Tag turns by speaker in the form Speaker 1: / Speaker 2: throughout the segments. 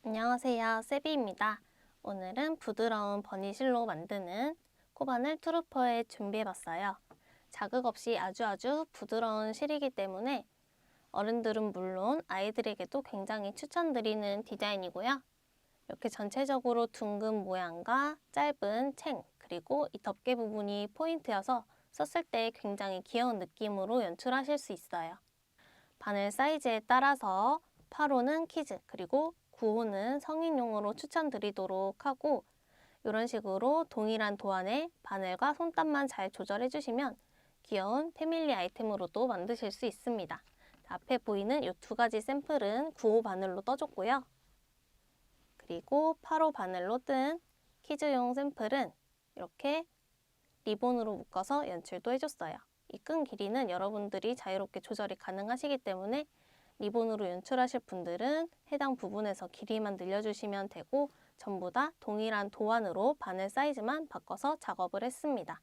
Speaker 1: 안녕하세요, 세비입니다. 오늘은 부드러운 버니실로 만드는 코바늘 트루퍼에 준비해봤어요. 자극 없이 아주 부드러운 실이기 때문에 어른들은 물론 아이들에게도 굉장히 추천드리는 디자인이고요. 이렇게 전체적으로 둥근 모양과 짧은 챙, 그리고 이 덮개 부분이 포인트여서 썼을 때 굉장히 귀여운 느낌으로 연출하실 수 있어요. 바늘 사이즈에 따라서 8호는 키즈, 그리고 9호는 성인용으로 추천드리도록 하고, 이런 식으로 동일한 도안에 바늘과 손땀만 잘 조절해 주시면 귀여운 패밀리 아이템으로도 만드실 수 있습니다. 앞에 보이는 이 두 가지 샘플은 9호 바늘로 떠줬고요. 그리고 8호 바늘로 뜬 키즈용 샘플은 이렇게 리본으로 묶어서 연출도 해줬어요. 이 끈 길이는 여러분들이 자유롭게 조절이 가능하시기 때문에 리본으로 연출하실 분들은 해당 부분에서 길이만 늘려주시면 되고, 전부 다 동일한 도안으로 바늘 사이즈만 바꿔서 작업을 했습니다.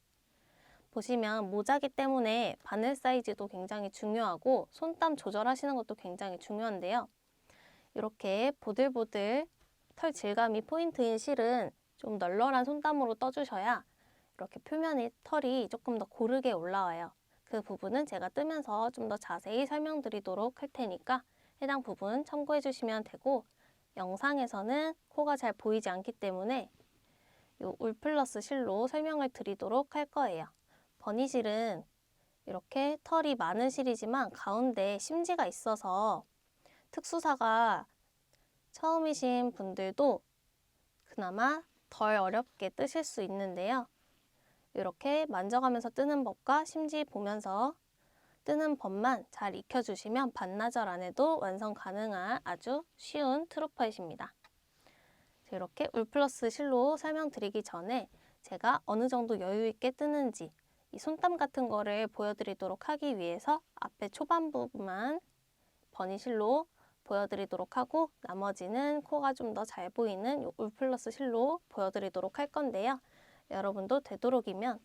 Speaker 1: 보시면 모자기 때문에 바늘 사이즈도 굉장히 중요하고 손땀 조절하시는 것도 굉장히 중요한데요. 이렇게 보들보들 털 질감이 포인트인 실은 좀 널널한 손땀으로 떠주셔야 이렇게 표면에 털이 조금 더 고르게 올라와요. 그 부분은 제가 뜨면서 좀 더 자세히 설명드리도록 할 테니까 해당 부분 참고해 주시면 되고, 영상에서는 코가 잘 보이지 않기 때문에 이 울플러스 실로 설명을 드리도록 할 거예요. 버니실은 이렇게 털이 많은 실이지만 가운데 심지가 있어서 특수사가 처음이신 분들도 그나마 덜 어렵게 뜨실 수 있는데요. 이렇게 만져가면서 뜨는 법과 심지 보면서 뜨는 법만 잘 익혀주시면 반나절 안에도 완성 가능한 아주 쉬운 트루퍼잇입니다. 이렇게 울플러스 실로 설명드리기 전에 제가 어느 정도 여유 있게 뜨는지 이 손땀 같은 거를 보여드리도록 하기 위해서 앞에 초반 부분만 버니실로 보여드리도록 하고, 나머지는 코가 좀 더 잘 보이는 이 울플러스 실로 보여드리도록 할 건데요. 여러분도 되도록이면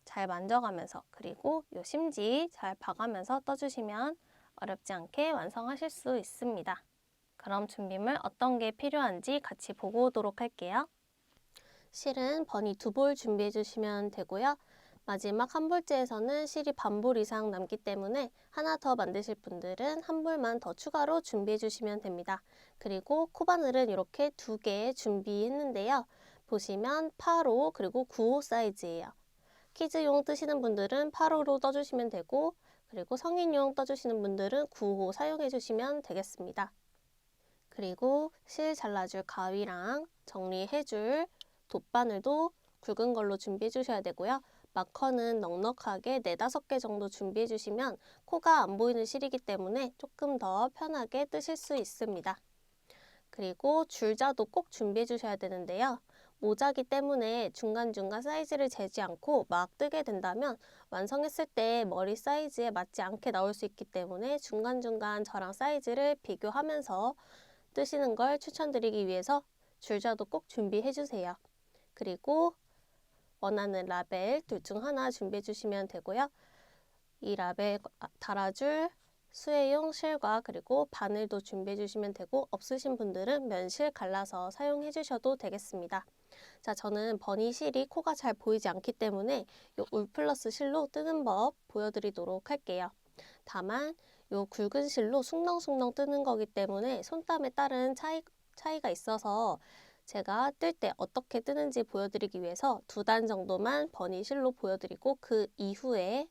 Speaker 1: 잘 만져가면서, 그리고 이 심지 잘 봐가면서 떠주시면 어렵지 않게 완성하실 수 있습니다. 그럼 준비물 어떤 게 필요한지 같이 보고 오도록 할게요. 실은 버니 2볼 준비해 주시면 되고요. 마지막 한 볼째에서는 실이 반볼 이상 남기 때문에 하나 더 만드실 분들은 한 볼만 더 추가로 준비해 주시면 됩니다. 그리고 코바늘은 이렇게 2개 준비했는데요. 보시면 8호 그리고 9호 사이즈예요. 키즈용 뜨시는 분들은 8호로 떠주시면 되고, 그리고 성인용 떠주시는 분들은 9호 사용해 주시면 되겠습니다. 그리고 실 잘라줄 가위랑 정리해줄 돗바늘도 굵은 걸로 준비해 주셔야 되고요. 마커는 넉넉하게 4, 5개 정도 준비해 주시면 코가 안 보이는 실이기 때문에 조금 더 편하게 뜨실 수 있습니다. 그리고 줄자도 꼭 준비해 주셔야 되는데요. 모자기 때문에 중간중간 사이즈를 재지 않고 막 뜨게 된다면 완성했을 때 머리 사이즈에 맞지 않게 나올 수 있기 때문에 중간중간 저랑 사이즈를 비교하면서 뜨시는 걸 추천드리기 위해서 줄자도 꼭 준비해 주세요. 그리고 원하는 라벨 둘 중 하나 준비해 주시면 되고요. 이 라벨 달아줄 수혜용 실과 그리고 바늘도 준비해 주시면 되고, 없으신 분들은 면실 갈라서 사용해 주셔도 되겠습니다. 자, 저는 버니 실이 코가 잘 보이지 않기 때문에 이 울플러스 실로 뜨는 법 보여드리도록 할게요. 다만 이 굵은 실로 숭덩숭덩 뜨는 거기 때문에 손땀에 따른 차이가 있어서 제가 뜰 때 어떻게 뜨는지 보여드리기 위해서 2단 정도만 버니 실로 보여드리고, 그 이후에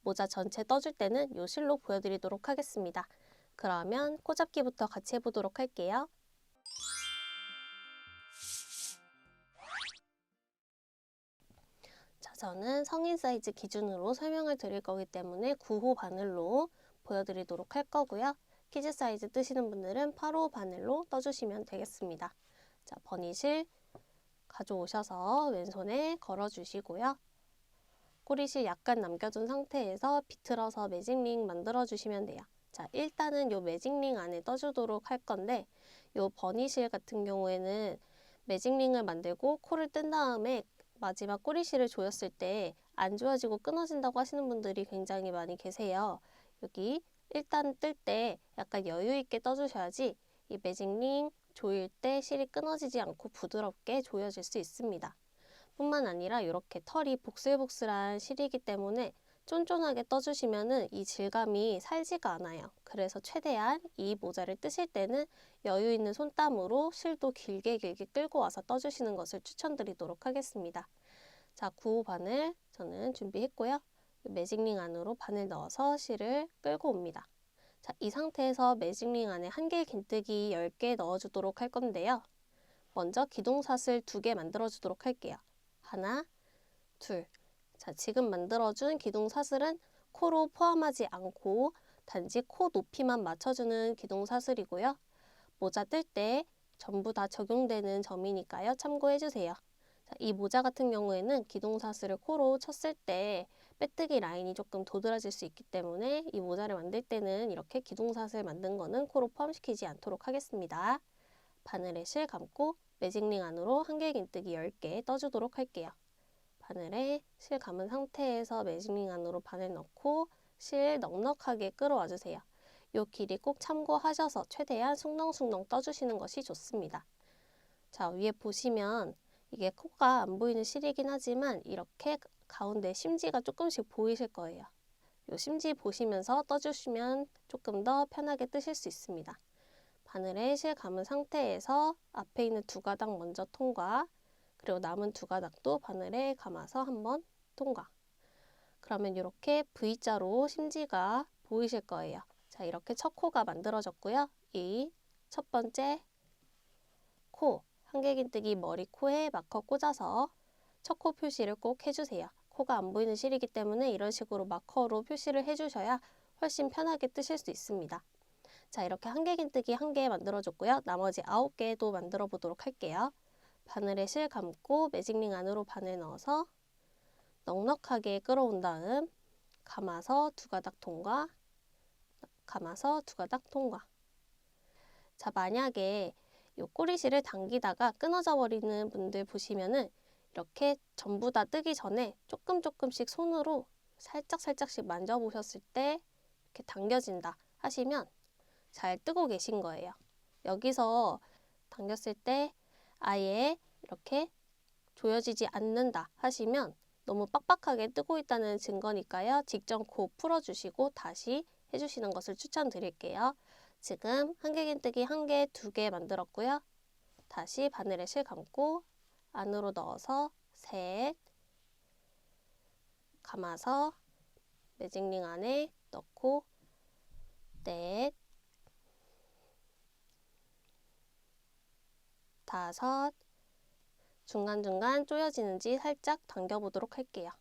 Speaker 1: 모자 전체 떠줄 때는 이 실로 보여드리도록 하겠습니다. 그러면 코잡기부터 같이 해보도록 할게요. 자, 저는 성인 사이즈 기준으로 설명을 드릴 거기 때문에 9호 바늘로 보여드리도록 할 거고요. 키즈 사이즈 뜨시는 분들은 8호 바늘로 떠주시면 되겠습니다. 자, 버니실 가져오셔서 왼손에 걸어주시고요. 꼬리실 약간 남겨둔 상태에서 비틀어서 매직링 만들어주시면 돼요. 자, 일단은 요 매직링 안에 떠주도록 할 건데, 요 버니실 같은 경우에는 매직링을 만들고 코를 뜬 다음에 마지막 꼬리실을 조였을 때 안 조여지고 끊어진다고 하시는 분들이 굉장히 많이 계세요. 여기 일단 뜰 때 약간 여유 있게 떠주셔야지 이 매직링 조일 때 실이 끊어지지 않고 부드럽게 조여질 수 있습니다. 뿐만 아니라 이렇게 털이 복슬복슬한 실이기 때문에 쫀쫀하게 떠주시면은 이 질감이 살지가 않아요. 그래서 최대한 이 모자를 뜨실 때는 여유 있는 손땀으로 실도 길게 끌고 와서 떠주시는 것을 추천드리도록 하겠습니다. 자, 9호 바늘 저는 준비했고요. 매직링 안으로 바늘 넣어서 실을 끌고 옵니다. 자, 이 상태에서 매직링 안에 한길 긴뜨기 10개 넣어주도록 할 건데요. 먼저 기둥사슬 2개 만들어주도록 할게요. 하나, 둘. 자, 지금 만들어준 기둥사슬은 코로 포함하지 않고 단지 코 높이만 맞춰주는 기둥사슬이고요. 모자 뜰 때 전부 다 적용되는 점이니까요. 참고해주세요. 자, 이 모자 같은 경우에는 기둥사슬을 코로 쳤을 때 빼뜨기 라인이 조금 도드라질 수 있기 때문에 이 모자를 만들 때는 이렇게 기둥사슬 만든 거는 코로 포함시키지 않도록 하겠습니다. 바늘에 실 감고 매직링 안으로 한길 긴뜨기 10개 떠주도록 할게요. 바늘에 실 감은 상태에서 매직링 안으로 바늘 넣고 실 넉넉하게 끌어와 주세요. 이 길이 꼭 참고하셔서 최대한 숭덩숭덩 떠주시는 것이 좋습니다. 자, 위에 보시면 이게 코가 안 보이는 실이긴 하지만 이렇게 가운데 심지가 조금씩 보이실 거예요. 이 심지 보시면서 떠주시면 조금 더 편하게 뜨실 수 있습니다. 바늘에 실 감은 상태에서 앞에 있는 2가닥 먼저 통과, 그리고 남은 2가닥도 바늘에 감아서 한번 통과. 그러면 이렇게 V자로 심지가 보이실 거예요. 자, 이렇게 첫 코가 만들어졌고요. 이 첫 번째 코, 한길긴뜨기 머리 코에 마커 꽂아서 첫 코 표시를 꼭 해주세요. 코가 안 보이는 실이기 때문에 이런 식으로 마커로 표시를 해주셔야 훨씬 편하게 뜨실 수 있습니다. 자, 이렇게 한길긴뜨기 1개 만들어줬고요. 나머지 9개도 만들어 보도록 할게요. 바늘에 실 감고 매직링 안으로 바늘 넣어서 넉넉하게 끌어온 다음 감아서 2가닥 통과, 감아서 2가닥 통과. 자, 만약에 이 꼬리실을 당기다가 끊어져 버리는 분들 보시면은 이렇게 전부 다 뜨기 전에 조금씩 손으로 살짝씩 만져보셨을 때 이렇게 당겨진다 하시면 잘 뜨고 계신 거예요. 여기서 당겼을 때 아예 이렇게 조여지지 않는다 하시면 너무 빡빡하게 뜨고 있다는 증거니까요. 직접 코 풀어주시고 다시 해주시는 것을 추천드릴게요. 지금 한길긴뜨기 1개, 2개 만들었고요. 다시 바늘에 실 감고 안으로 넣어서 셋, 감아서 매직링 안에 넣고 넷, 다섯, 중간중간 조여지는지 살짝 당겨보도록 할게요.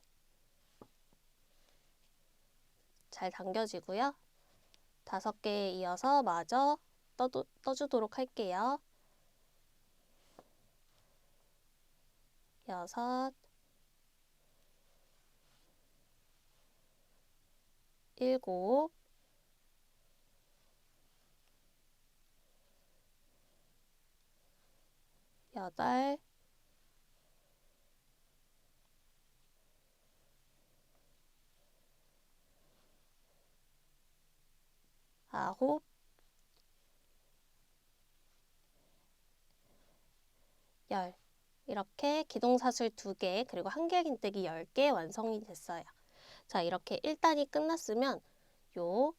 Speaker 1: 잘 당겨지고요. 5개에 이어서 마저 떠주도록 할게요. 6, 7, 8, 9, 10. 이렇게 기둥사슬 2개 그리고 한길긴뜨기 10개 완성이 됐어요. 자, 이렇게 1단이 끝났으면 요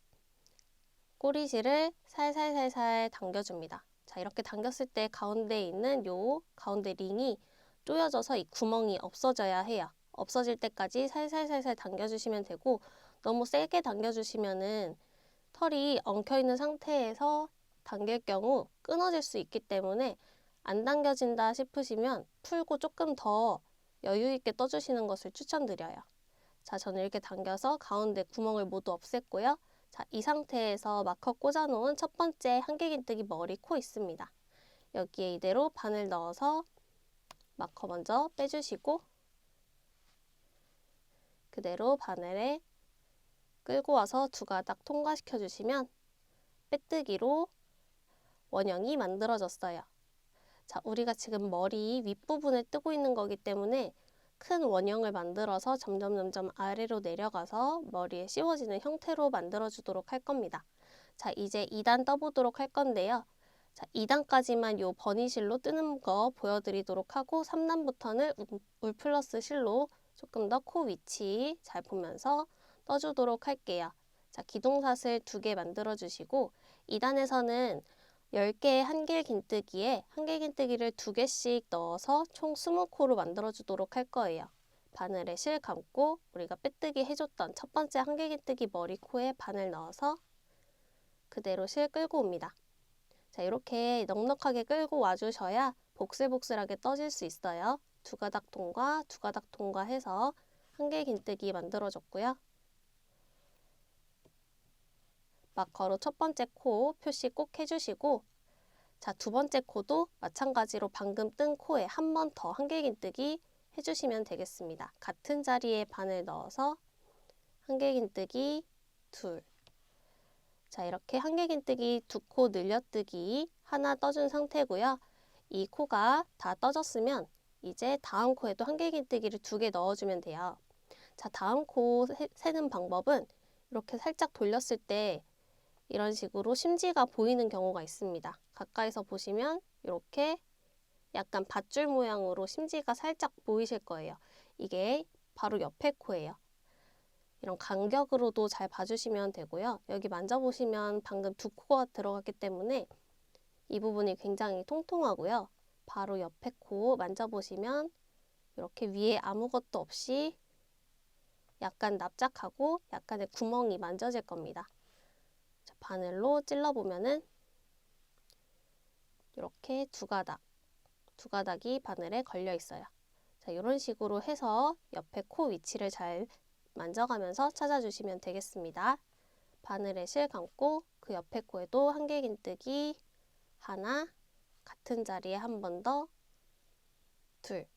Speaker 1: 꼬리실을 살살살살 당겨줍니다. 자, 이렇게 당겼을 때 가운데에 있는 요 가운데 링이 조여져서 이 구멍이 없어져야 해요. 없어질 때까지 살살살살 당겨주시면 되고 너무 세게 당겨주시면은 털이 엉켜있는 상태에서 당길 경우 끊어질 수 있기 때문에 안 당겨진다 싶으시면 풀고 조금 더 여유 있게 떠주시는 것을 추천드려요. 자, 저는 이렇게 당겨서 가운데 구멍을 모두 없앴고요. 자, 이 상태에서 마커 꽂아놓은 첫 번째 한길긴뜨기 머리 코 있습니다. 여기에 이대로 바늘 넣어서 마커 먼저 빼주시고 그대로 바늘에 끌고 와서 2가닥 통과시켜 주시면 빼뜨기로 원형이 만들어졌어요. 자, 우리가 지금 머리 윗부분을 뜨고 있는 거기 때문에 큰 원형을 만들어서 점점 아래로 내려가서 머리에 씌워지는 형태로 만들어 주도록 할 겁니다. 자, 이제 2단 떠보도록 할 건데요. 자, 2단까지만 요 버니실로 뜨는 거 보여드리도록 하고 3단부터는 울 플러스 실로 조금 더 코 위치 잘 보면서 떠주도록 할게요. 자, 기둥사슬 2개 만들어 주시고 2단에서는 10개의 한길 긴뜨기에 한길 긴뜨기를 2개씩 넣어서 총 20코로 만들어 주도록 할 거예요. 바늘에 실 감고 우리가 빼뜨기 해줬던 첫 번째 한길 긴뜨기 머리 코에 바늘 넣어서 그대로 실 끌고 옵니다. 자, 이렇게 넉넉하게 끌고 와주셔야 복슬복슬하게 떠질 수 있어요. 두 가닥 통과, 두 가닥 통과해서 한길 긴뜨기 만들어줬고요. 마커로 첫 번째 코 표시 꼭 해주시고, 자, 두 번째 코도 마찬가지로 방금 뜬 코에 한 번 더 한길 긴뜨기 해주시면 되겠습니다. 같은 자리에 바늘 넣어서 한길 긴뜨기 둘. 자, 이렇게 한길 긴뜨기 2코 늘려뜨기 하나 떠준 상태고요. 이 코가 다 떠졌으면 이제 다음 코에도 한길 긴뜨기를 2개 넣어주면 돼요. 자, 다음 코 세는 방법은 이렇게 살짝 돌렸을 때 이런 식으로 심지가 보이는 경우가 있습니다. 가까이서 보시면 이렇게 약간 밧줄 모양으로 심지가 살짝 보이실 거예요. 이게 바로 옆에 코예요. 이런 간격으로도 잘 봐주시면 되고요. 여기 만져보시면 방금 2코가 들어갔기 때문에 이 부분이 굉장히 통통하고요. 바로 옆에 코 만져보시면 이렇게 위에 아무것도 없이 약간 납작하고 약간의 구멍이 만져질 겁니다. 자, 바늘로 찔러보면은 이렇게 두 가닥이 바늘에 걸려 있어요. 자, 이런 식으로 해서 옆에 코 위치를 잘 만져가면서 찾아주시면 되겠습니다. 바늘에 실 감고 그 옆에 코에도 한길 긴뜨기 하나, 같은 자리에 한 번 더 둘,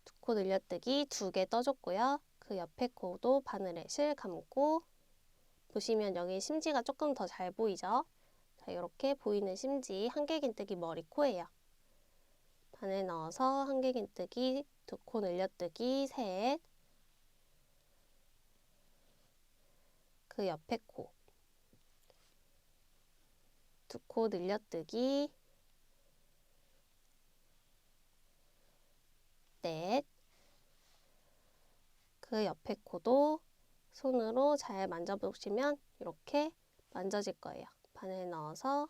Speaker 1: 2코 늘려뜨기 2개 떠줬고요. 그 옆에 코도 바늘에 실 감고 보시면 여기 심지가 조금 더 잘 보이죠? 자, 이렇게 보이는 심지 한길 긴뜨기 머리 코예요. 바늘 넣어서 한길 긴뜨기 2코 늘려뜨기 셋, 그 옆에 코 2코 늘려뜨기 넷, 그 옆에 코도 손으로 잘 만져보시면 이렇게 만져질 거예요. 바늘 넣어서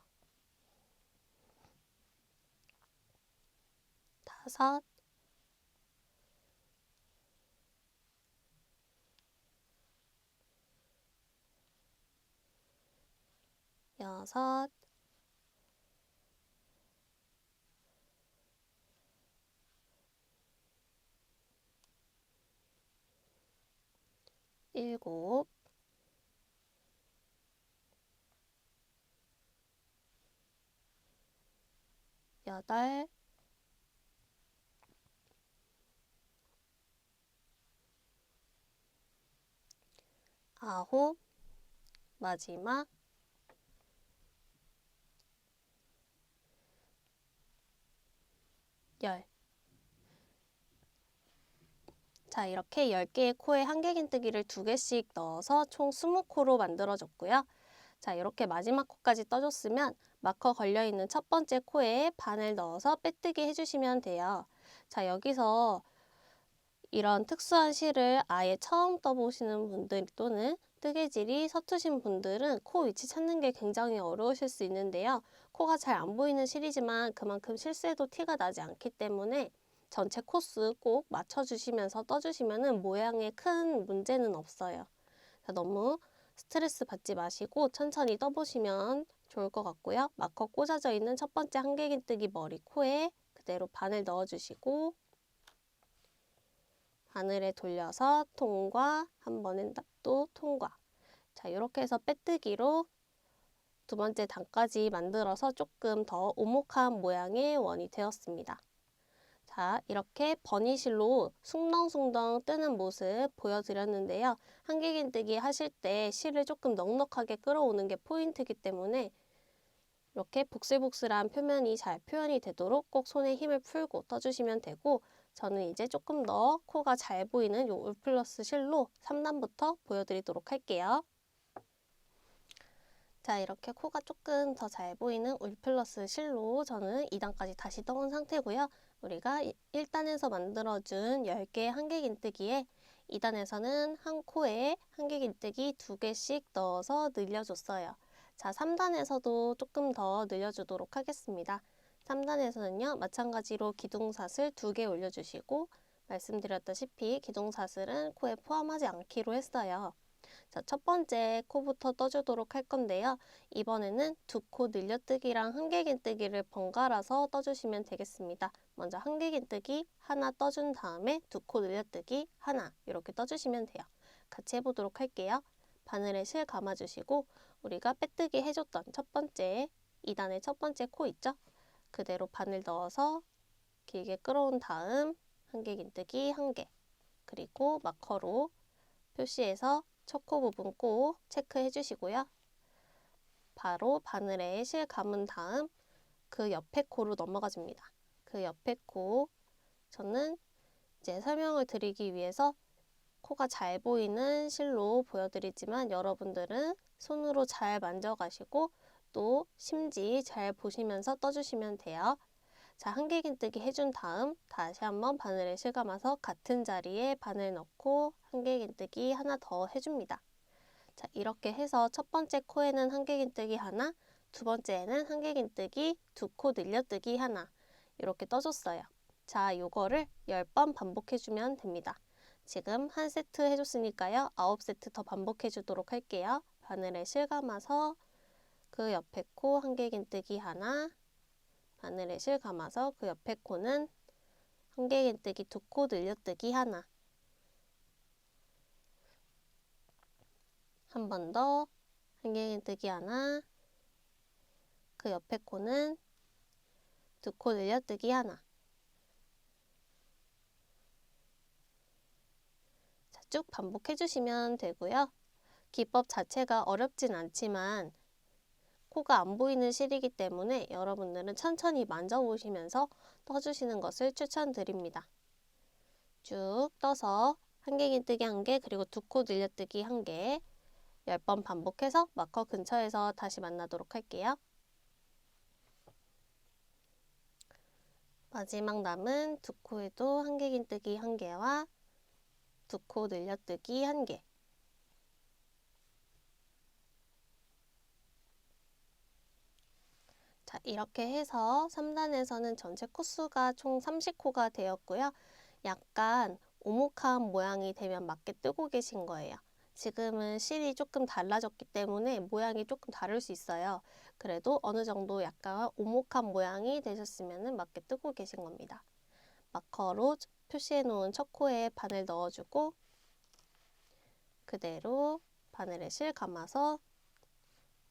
Speaker 1: 다섯, 여섯, 일곱, 여덟, 아홉, 마지막 열. 자, 이렇게 10개의 코에 한길 긴뜨기를 2개씩 넣어서 총 20코로 만들어줬고요. 자, 이렇게 마지막 코까지 떠줬으면 마커 걸려있는 첫 번째 코에 바늘 넣어서 빼뜨기 해주시면 돼요. 자, 여기서 이런 특수한 실을 아예 처음 떠보시는 분들 또는 뜨개질이 서투신 분들은 코 위치 찾는 게 굉장히 어려우실 수 있는데요. 코가 잘 안 보이는 실이지만 그만큼 실수해도 티가 나지 않기 때문에 전체 코스 꼭 맞춰주시면서 떠주시면 모양에 큰 문제는 없어요. 너무 스트레스 받지 마시고 천천히 떠보시면 좋을 것 같고요. 마커 꽂아져 있는 첫 번째 한길 긴뜨기 머리 코에 그대로 바늘 넣어주시고 바늘에 돌려서 통과, 한 번은 또 통과. 자, 이렇게 해서 빼뜨기로 두 번째 단까지 만들어서 조금 더 오목한 모양의 원이 되었습니다. 자, 이렇게 버니실로 숭덩숭덩 뜨는 모습 보여드렸는데요. 한길 긴뜨기 하실 때 실을 조금 넉넉하게 끌어오는 게 포인트이기 때문에 이렇게 복슬복슬한 표면이 잘 표현이 되도록 꼭 손에 힘을 풀고 떠주시면 되고, 저는 이제 조금 더 코가 잘 보이는 요 울 플러스 실로 3단부터 보여드리도록 할게요. 자, 이렇게 코가 조금 더 잘 보이는 울 플러스 실로 저는 2단까지 다시 떠온 상태고요. 우리가 1단에서 만들어준 10개의 한길긴뜨기에 2단에서는 한 코에 한길긴뜨기 2개씩 넣어서 늘려줬어요. 자, 3단에서도 조금 더 늘려주도록 하겠습니다. 3단에서는요, 마찬가지로 기둥사슬 2개 올려주시고 말씀드렸다시피 기둥사슬은 코에 포함하지 않기로 했어요. 자, 첫 번째 코부터 떠주도록 할 건데요. 이번에는 2코 늘려뜨기랑 한길긴뜨기를 번갈아서 떠주시면 되겠습니다. 먼저 한길긴뜨기 하나 떠준 다음에 2코 늘려뜨기 하나 이렇게 떠주시면 돼요. 같이 해보도록 할게요. 바늘에 실 감아주시고 우리가 빼뜨기 해줬던 첫 번째 2단의 첫 번째 코 있죠? 그대로 바늘 넣어서 길게 끌어온 다음 한길긴뜨기 1개 그리고 마커로 표시해서 첫 코 부분 꼭 체크해 주시고요. 바로 바늘에 실 감은 다음 그 옆에 코로 넘어가 줍니다. 그 옆에 코 저는 이제 설명을 드리기 위해서 코가 잘 보이는 실로 보여드리지만 여러분들은 손으로 잘 만져가시고 또 심지 잘 보시면서 떠주시면 돼요. 자, 한길긴뜨기 해준 다음 다시 한번 바늘에 실 감아서 같은 자리에 바늘 넣고 한길긴뜨기 하나 더 해줍니다. 자, 이렇게 해서 첫 번째 코에는 한길긴뜨기 하나, 두 번째에는 한길긴뜨기 2코 늘려뜨기 하나 이렇게 떠줬어요. 자, 요거를 10번 반복해주면 됩니다. 지금 한 세트 해줬으니까요. 9세트 더 반복해주도록 할게요. 바늘에 실 감아서 그 옆에 코 한길긴뜨기 하나, 바늘에 실 감아서 그 옆에 코는 한길긴뜨기 2코 늘려뜨기 하나, 한 번 더 한길긴뜨기 하나, 그 옆에 코는 2코 늘려뜨기 하나. 자, 쭉 반복해 주시면 되고요. 기법 자체가 어렵진 않지만 코가 안 보이는 실이기 때문에 여러분들은 천천히 만져보시면서 떠주시는 것을 추천드립니다. 쭉 떠서 한길긴뜨기 1개 그리고 2코 늘려뜨기 1개 10번 반복해서 마커 근처에서 다시 만나도록 할게요. 마지막 남은 2코에도 한길긴뜨기 1개와 2코 늘려뜨기 1개. 자, 이렇게 해서 3단에서는 전체 코수가 총 30코가 되었고요. 약간 오목한 모양이 되면 맞게 뜨고 계신 거예요. 지금은 실이 조금 달라졌기 때문에 모양이 조금 다를 수 있어요. 그래도 어느 정도 약간 오목한 모양이 되셨으면 맞게 뜨고 계신 겁니다. 마커로 표시해 놓은 첫 코에 바늘 넣어주고 그대로 바늘에 실 감아서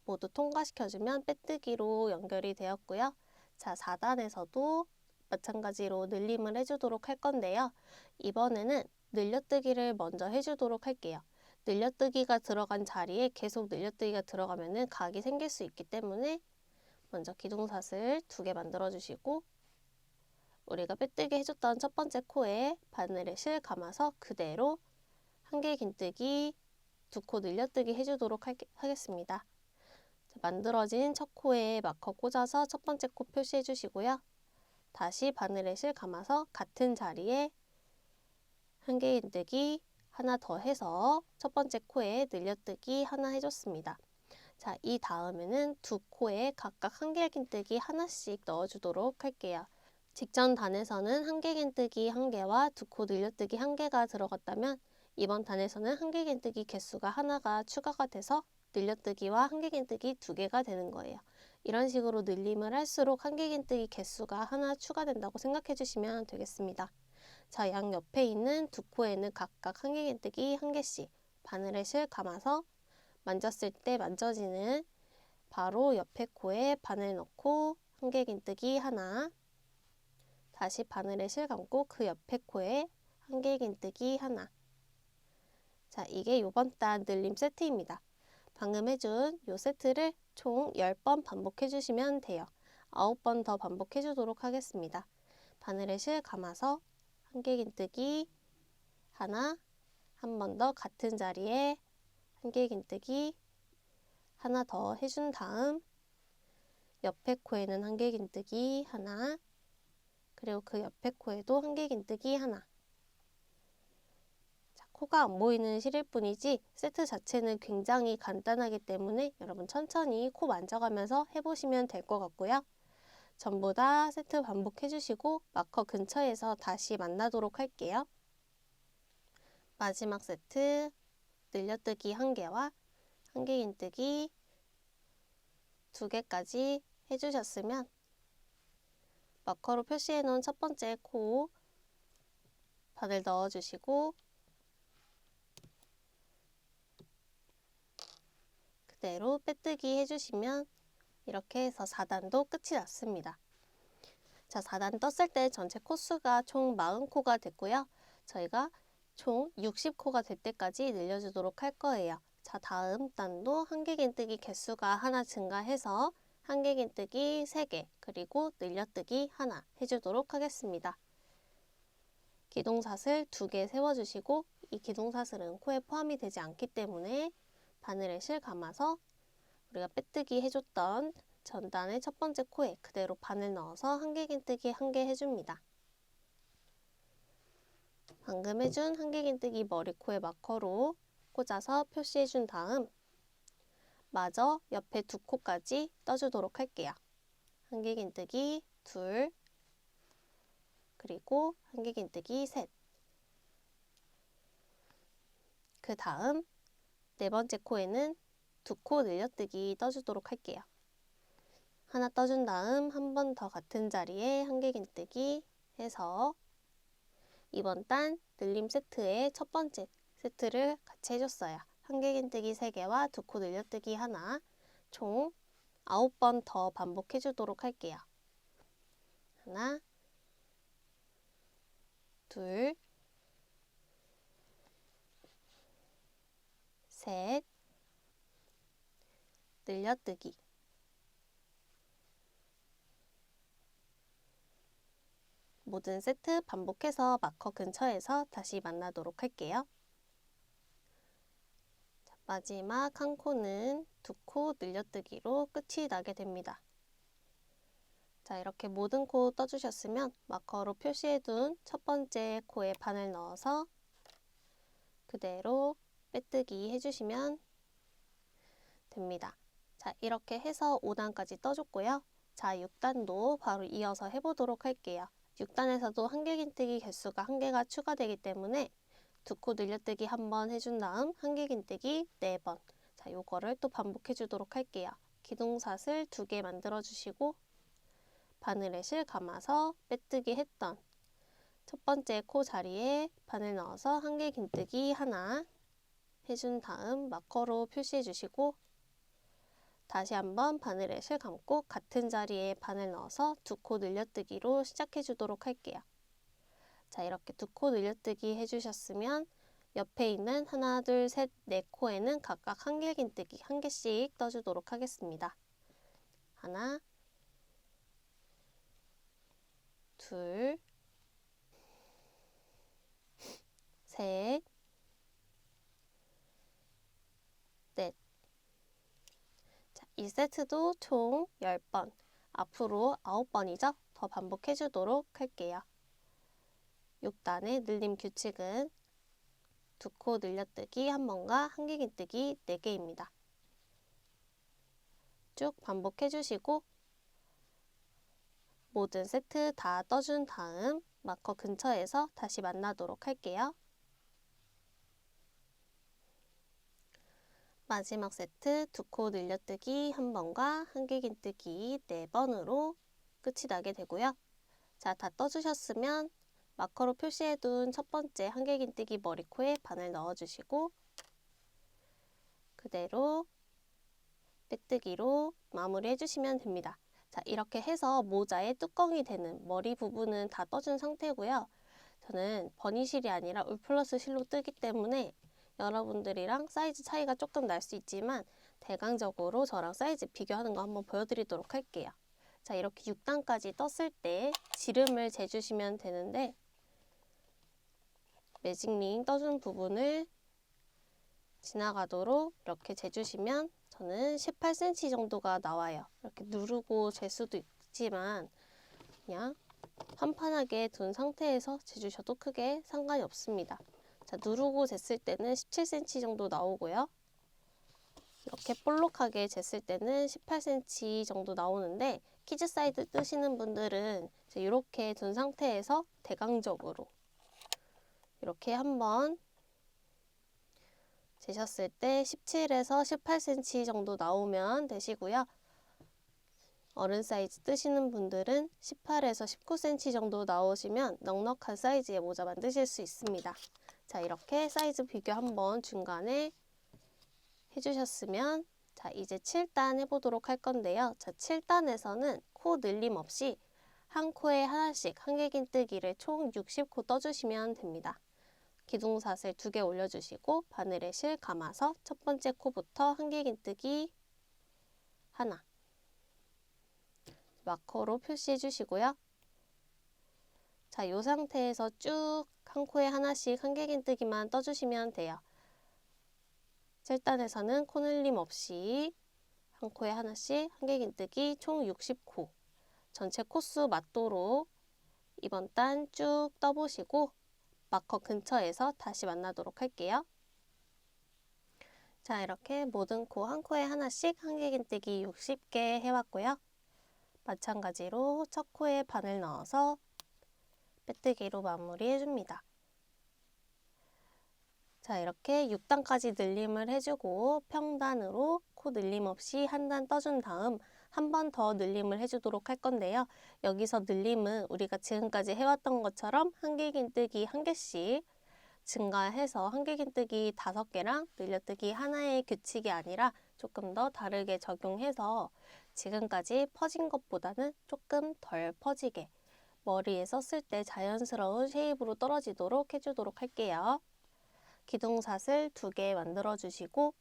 Speaker 1: 모두 통과시켜주면 빼뜨기로 연결이 되었고요. 자, 4단에서도 마찬가지로 늘림을 해주도록 할 건데요. 이번에는 늘려뜨기를 먼저 해주도록 할게요. 늘려뜨기가 들어간 자리에 계속 늘려뜨기가 들어가면 각이 생길 수 있기 때문에 먼저 기둥사슬 2개 만들어 주시고 우리가 빼뜨기 해줬던 첫 번째 코에 바늘에 실 감아서 그대로 한길긴뜨기 2코 늘려뜨기 해주도록 하겠습니다. 만들어진 첫 코에 마커 꽂아서 첫 번째 코 표시해 주시고요. 다시 바늘에 실 감아서 같은 자리에 한길긴뜨기 하나 더 해서 첫 번째 코에 늘려뜨기 하나 해줬습니다. 자, 이 다음에는 2코에 각각 한길긴뜨기 하나씩 넣어주도록 할게요. 직전 단에서는 한길긴뜨기 1개와 2코 늘려뜨기 1개가 들어갔다면 이번 단에서는 한길긴뜨기 개수가 하나가 추가가 돼서 늘려뜨기와 한길긴뜨기 2개가 되는 거예요. 이런 식으로 늘림을 할수록 한길긴뜨기 개수가 하나 추가된다고 생각해 주시면 되겠습니다. 자, 양 옆에 있는 2코에는 각각 한길긴뜨기 1개씩 바늘에 실 감아서 만졌을 때 만져지는 바로 옆에 코에 바늘 넣고 한길긴뜨기 하나, 다시 바늘에 실 감고 그 옆에 코에 한길긴뜨기 하나. 자, 이게 요번 단 늘림 세트입니다. 방금 해준 요 세트를 총 10번 반복해 주시면 돼요. 9번 더 반복해 주도록 하겠습니다. 바늘에 실 감아서 한길긴뜨기 하나, 한 번 더 같은 자리에 한길긴뜨기 하나 더 해준 다음 옆에 코에는 한길긴뜨기 하나, 그리고 그 옆에 코에도 한길긴뜨기 하나. 자, 코가 안 보이는 실일 뿐이지 세트 자체는 굉장히 간단하기 때문에 여러분 천천히 코 만져가면서 해보시면 될 것 같고요. 전부 다 세트 반복해주시고 마커 근처에서 다시 만나도록 할게요. 마지막 세트 늘려뜨기 1개와 한길긴뜨기 2개까지 해주셨으면 마커로 표시해 놓은 첫 번째 코 바늘 넣어주시고 그대로 빼뜨기 해주시면 이렇게 해서 4단도 끝이 났습니다. 자, 4단 떴을 때 전체 코수가 총 40코가 됐고요. 저희가 총 60코가 될 때까지 늘려주도록 할 거예요. 자, 다음 단도 한길긴뜨기 개수가 하나 증가해서 한길긴뜨기 3개, 그리고 늘려뜨기 하나 해주도록 하겠습니다. 기둥사슬 2개 세워주시고 이 기둥사슬은 코에 포함이 되지 않기 때문에 바늘에 실 감아서 우리가 빼뜨기 해줬던 전단의 첫 번째 코에 그대로 바늘 넣어서 한길긴뜨기 1개 해줍니다. 방금 해준 한길긴뜨기 머리코에 마커로 꽂아서 표시해준 다음 마저 옆에 2코까지 떠주도록 할게요. 한길긴뜨기 2, 그리고 한길긴뜨기 3. 그 다음 네 번째 코에는 2코 늘려뜨기 떠주도록 할게요. 하나 떠준 다음 한 번 더 같은 자리에 한길긴뜨기 해서 이번 단 늘림 세트의 첫 번째 세트를 같이 해줬어요. 한길긴뜨기 3개와 2코 늘려뜨기 하나, 총 9번 더 반복해 주도록 할게요. 하나, 둘, 셋, 늘려뜨기. 모든 세트 반복해서 마커 근처에서 다시 만나도록 할게요. 자, 마지막 한 코는 2코 늘려뜨기로 끝이 나게 됩니다. 자, 이렇게 모든 코 떠주셨으면 마커로 표시해둔 첫 번째 코에 바늘 넣어서 그대로 빼뜨기 해주시면 됩니다. 자, 이렇게 해서 5단까지 떠줬고요. 자, 6단도 바로 이어서 해보도록 할게요. 6단에서도 한길긴뜨기 개수가 1개가 추가되기 때문에 2코 늘려뜨기 1번 해준 다음 한길긴뜨기 4번. 자, 요거를 또 반복해 주도록 할게요. 기둥사슬 2개 만들어 주시고 바늘에 실 감아서 빼뜨기 했던 첫 번째 코 자리에 바늘 넣어서 한길긴뜨기 하나 해준 다음 마커로 표시해 주시고 다시 한번 바늘에 실 감고 같은 자리에 바늘 넣어서 2코 늘려뜨기로 시작해 주도록 할게요. 자, 이렇게 2코 늘려뜨기 해주셨으면 옆에 있는 하나, 둘, 셋, 4코에는 각각 한길긴뜨기 1개씩 떠주도록 하겠습니다. 하나, 둘, 셋, 넷. 자, 이 세트도 총 10번, 앞으로 9번이죠? 더 반복해 주도록 할게요. 6단의 늘림 규칙은 2코 늘려뜨기 1번과 한길긴뜨기 4개입니다. 쭉 반복해 주시고 모든 세트 다 떠준 다음 마커 근처에서 다시 만나도록 할게요. 마지막 세트 2코 늘려뜨기 1번과 한길긴뜨기 4번으로 끝이 나게 되고요. 자, 다 떠주셨으면 마커로 표시해둔 첫 번째 한길긴뜨기 머리코에 바늘 넣어주시고 그대로 빼뜨기로 마무리 해주시면 됩니다. 자, 이렇게 해서 모자의 뚜껑이 되는 머리 부분은 다 떠준 상태고요. 저는 버니실이 아니라 울플러스 실로 뜨기 때문에 여러분들이랑 사이즈 차이가 조금 날 수 있지만 대강적으로 저랑 사이즈 비교하는 거 한번 보여드리도록 할게요. 자, 이렇게 6단까지 떴을 때 지름을 재주시면 되는데 매직링 떠준 부분을 지나가도록 이렇게 재주시면 저는 18cm 정도가 나와요. 이렇게 누르고 잴 수도 있지만 그냥 판판하게 둔 상태에서 재주셔도 크게 상관이 없습니다. 자, 누르고 쟀을 때는 17cm 정도 나오고요. 이렇게 볼록하게 쟀을 때는 18cm 정도 나오는데 키즈 사이즈 뜨시는 분들은 이렇게 둔 상태에서 대강적으로 이렇게 한번 재셨을 때 17에서 18cm 정도 나오면 되시고요. 어른 사이즈 뜨시는 분들은 18에서 19cm 정도 나오시면 넉넉한 사이즈의 모자 만드실 수 있습니다. 자, 이렇게 사이즈 비교 한번 중간에 해주셨으면 자, 이제 7단 해보도록 할 건데요. 자, 7단에서는 코 늘림 없이 한 코에 하나씩 한길긴뜨기를 총 60코 떠주시면 됩니다. 기둥사슬 2개 올려주시고 바늘에 실 감아서 첫 번째 코부터 한길긴뜨기 하나 마커로 표시해 주시고요. 자, 이 상태에서 쭉 한 코에 하나씩 한길긴뜨기만 떠주시면 돼요. 7단에서는 코 늘림 없이 한 코에 하나씩 한길긴뜨기 총 60코 전체 코수 맞도록 이번 단 쭉 떠보시고 마커 근처에서 다시 만나도록 할게요. 자, 이렇게 모든 코 한 코에 하나씩 한길긴뜨기 60개 해왔고요. 마찬가지로 첫 코에 바늘 넣어서 빼뜨기로 마무리해줍니다. 자, 이렇게 6단까지 늘림을 해주고 평단으로 코 늘림 없이 한 단 떠준 다음 한 번 더 늘림을 해주도록 할 건데요. 여기서 늘림은 우리가 지금까지 해왔던 것처럼 한길긴뜨기 1개씩 증가해서 한길긴뜨기 5개랑 늘려뜨기 하나의 규칙이 아니라 조금 더 다르게 적용해서 지금까지 퍼진 것보다는 조금 덜 퍼지게 머리에 썼을 때 자연스러운 쉐입으로 떨어지도록 해주도록 할게요. 기둥사슬 2개 만들어 주시고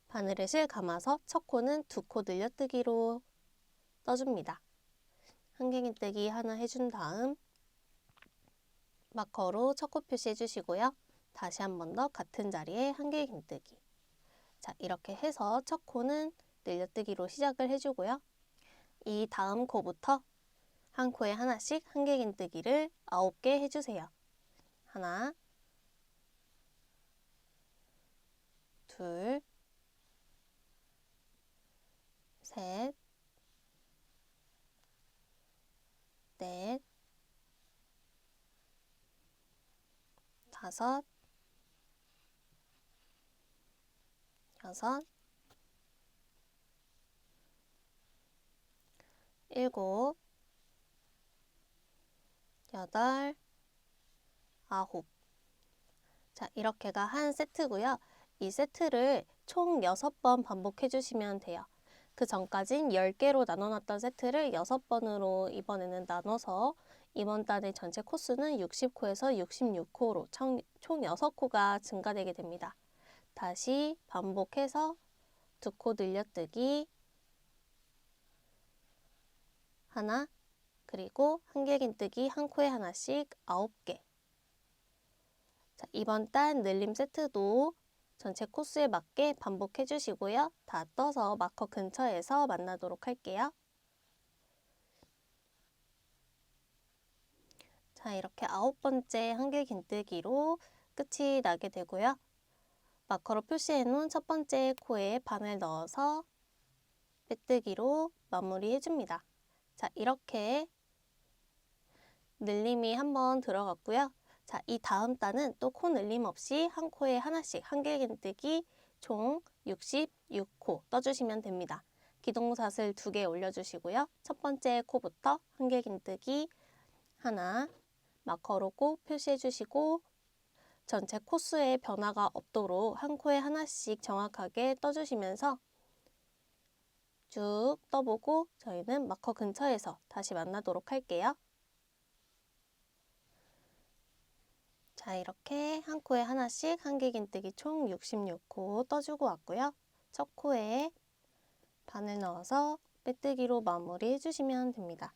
Speaker 1: 바늘에 실 감아서 첫 코는 2코 늘려뜨기로 떠줍니다. 한길긴뜨기 하나 해준 다음 마커로 첫 코 표시해 주시고요. 다시 한 번 더 같은 자리에 한길긴뜨기. 자, 이렇게 해서 첫 코는 늘려뜨기로 시작을 해주고요. 이 다음 코부터 한 코에 하나씩 한길긴뜨기를 9개 해주세요. 하나, 둘, 셋, 넷, 다섯, 여섯, 일곱, 여덟, 아홉. 자, 이렇게가 한 세트고요. 이 세트를 총 6번 반복해 주시면 돼요. 그 전까진 10개로 나눠놨던 세트를 6번으로 이번에는 나눠서 이번 단의 전체 코수는 60코에서 66코로 총 6코가 증가되게 됩니다. 다시 반복해서 2코 늘려뜨기 하나, 그리고 한길긴뜨기 한 코에 하나씩 9개. 자, 이번 단 늘림 세트도 전체 코스에 맞게 반복해 주시고요. 다 떠서 마커 근처에서 만나도록 할게요. 자, 이렇게 9번째 한길긴뜨기로 끝이 나게 되고요. 마커로 표시해 놓은 첫 번째 코에 바늘 넣어서 빼뜨기로 마무리해 줍니다. 자, 이렇게 늘림이 한번 들어갔고요. 자, 이 다음 단은 또 코 늘림 없이 한 코에 하나씩 한길긴뜨기 총 66코 떠주시면 됩니다. 기둥사슬 2개 올려주시고요. 첫 번째 코부터 한길긴뜨기 하나, 마커로 꼭 표시해 주시고 전체 코수에 변화가 없도록 한 코에 하나씩 정확하게 떠주시면서 쭉 떠보고 저희는 마커 근처에서 다시 만나도록 할게요. 자, 이렇게 한 코에 하나씩 한길긴뜨기 총 66코 떠주고 왔고요. 첫 코에 바늘 넣어서 빼뜨기로 마무리 해주시면 됩니다.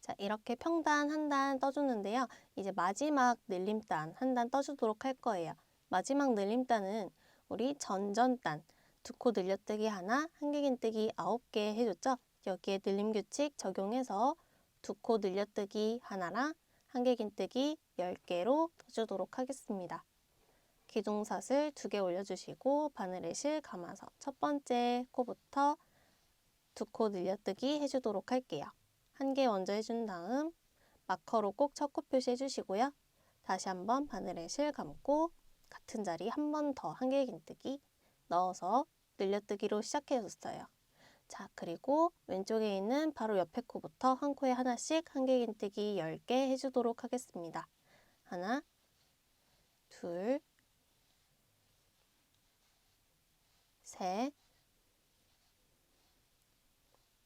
Speaker 1: 자, 이렇게 평단 한 단 떠줬는데요. 이제 마지막 늘림단 한 단 떠주도록 할 거예요. 마지막 늘림단은 우리 전전단 두 코 늘려뜨기 하나, 한길긴뜨기 9개 해줬죠? 여기에 늘림 규칙 적용해서 두 코 늘려뜨기 하나랑 한길긴뜨기 10개로 떠주도록 하겠습니다. 기둥사슬 2개 올려주시고 바늘에 실 감아서 첫 번째 코부터 두 코 늘려뜨기 해주도록 할게요. 한 개 먼저 해준 다음 마커로 꼭 첫 코 표시해 주시고요. 다시 한번 바늘에 실 감고 같은 자리 한 번 더 한길긴뜨기 넣어서 늘려뜨기로 시작해 줬어요. 자, 그리고 왼쪽에 있는 바로 옆에 코부터 한 코에 하나씩 한길긴뜨기 10개 해주도록 하겠습니다. 하나, 둘, 셋,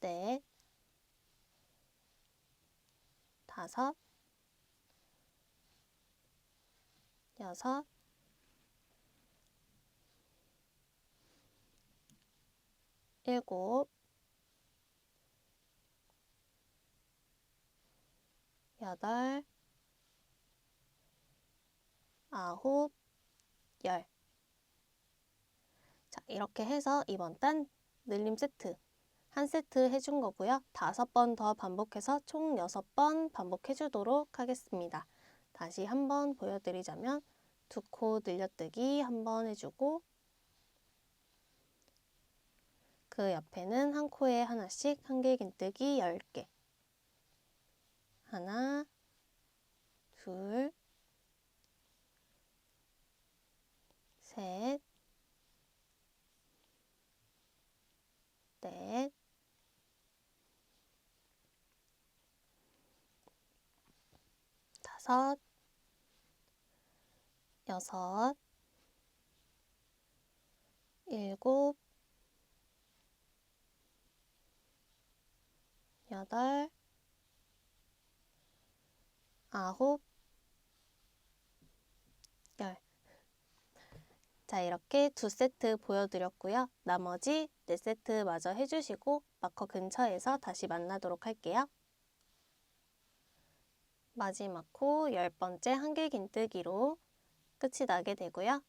Speaker 1: 넷, 다섯, 여섯, 일곱, 여덟, 아홉, 열. 자, 이렇게 해서 이번 단 늘림 세트 한 세트 해준 거고요. 5번 더 반복해서 총 6번 반복해 주도록 하겠습니다. 다시 한번 보여드리자면 두 코 늘려뜨기 한번 해주고 그 옆에는 한 코에 하나씩 한길긴뜨기 10개 하나, 둘, 셋, 넷, 다섯, 여섯, 일곱, 여덟, 아홉, 열. 자, 이렇게 2세트 보여드렸고요. 나머지 4세트 마저 해주시고 마커 근처에서 다시 만나도록 할게요. 마지막 코 10번째 한길긴뜨기로 끝이 나게 되고요.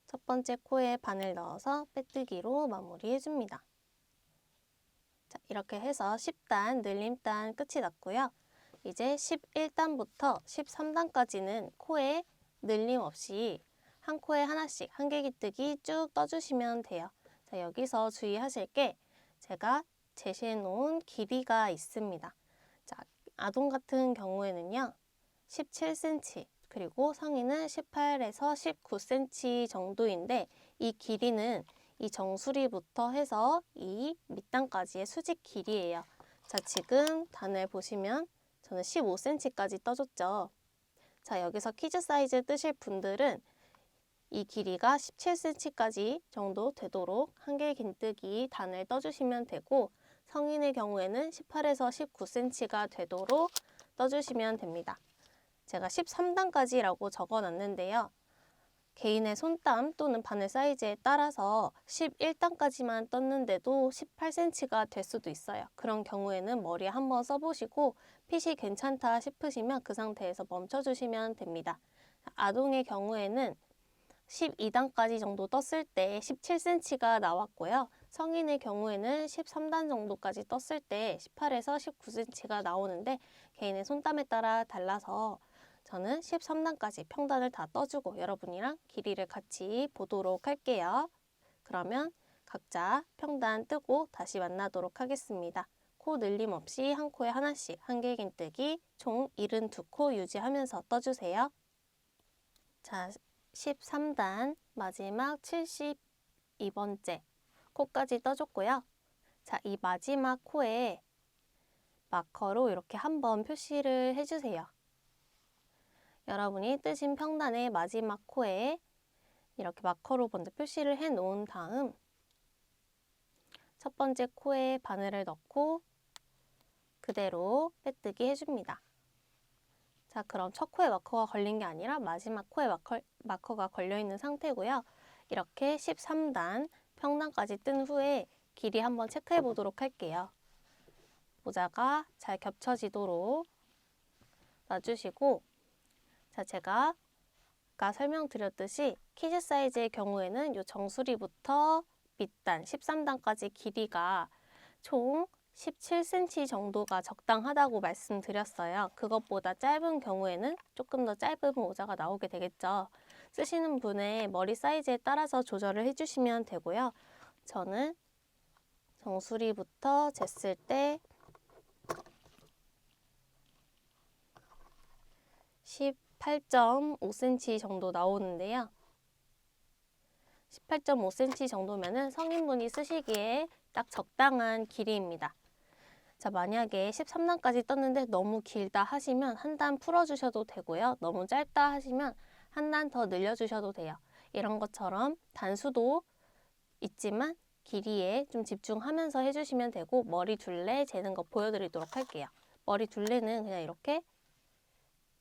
Speaker 1: 첫 번째 코에 바늘 넣어서 빼뜨기로 마무리해줍니다. 자, 이렇게 해서 10단 늘림단 끝이 났고요. 이제 11단부터 13단까지는 코에 늘림 없이 한 코에 하나씩 한길긴뜨기 쭉 떠주시면 돼요. 자, 여기서 주의하실 게 제가 제시해 놓은 길이가 있습니다. 자, 아동 같은 경우에는요. 17cm 그리고 성인은 18에서 19cm 정도인데 이 길이는 이 정수리부터 해서 이 밑단까지의 수직 길이에요. 자, 지금 단을 보시면 저는 15cm까지 떠줬죠. 자, 여기서 퀴즈 사이즈 뜨실 분들은 이 길이가 17cm까지 정도 되도록 한길긴뜨기 단을 떠주시면 되고 성인의 경우에는 18에서 19cm가 되도록 떠주시면 됩니다. 제가 13단까지라고 적어놨는데요. 개인의 손땀 또는 바늘 사이즈에 따라서 11단까지만 떴는데도 18cm가 될 수도 있어요. 그런 경우에는 머리에 한번 써보시고 핏이 괜찮다 싶으시면 그 상태에서 멈춰주시면 됩니다. 아동의 경우에는 12단까지 정도 떴을 때 17cm가 나왔고요. 성인의 경우에는 13단 정도까지 떴을 때 18에서 19cm가 나오는데 개인의 손땀에 따라 달라서 저는 13단까지 평단을 다 떠주고 여러분이랑 길이를 같이 보도록 할게요. 그러면 각자 평단 뜨고 다시 만나도록 하겠습니다. 코 늘림 없이 한 코에 하나씩 한길긴뜨기 총 72코 유지하면서 떠주세요. 자, 13단 마지막 72번째 코까지 떠줬고요. 자, 이 마지막 코에 마커로 이렇게 한번 표시를 해주세요. 여러분이 뜨신 평단의 마지막 코에 이렇게 마커로 먼저 표시를 해 놓은 다음 첫 번째 코에 바늘을 넣고 그대로 빼뜨기 해줍니다. 자, 그럼 첫 코에 마커가 걸린 게 아니라 마지막 코에 마커가 걸려있는 상태고요. 이렇게 13단 평단까지 뜬 후에 길이 한번 체크해 보도록 할게요. 모자가 잘 겹쳐지도록 놔주시고 자, 제가 아까 설명드렸듯이 키즈 사이즈의 경우에는 이 정수리부터 밑단 13단까지 길이가 총 17cm 정도가 적당하다고 말씀드렸어요. 그것보다 짧은 경우에는 조금 더 짧은 모자가 나오게 되겠죠. 쓰시는 분의 머리 사이즈에 따라서 조절을 해주시면 되고요. 저는 정수리부터 쟀을 때 18.5cm 정도 나오는데요. 18.5cm 정도면은 성인분이 쓰시기에 딱 적당한 길이입니다. 자, 만약에 13단까지 떴는데 너무 길다 하시면 한 단 풀어주셔도 되고요. 너무 짧다 하시면 한 단 더 늘려주셔도 돼요. 이런 것처럼 단수도 있지만 길이에 좀 집중하면서 해주시면 되고, 머리 둘레 재는 거 보여드리도록 할게요. 머리 둘레는 그냥 이렇게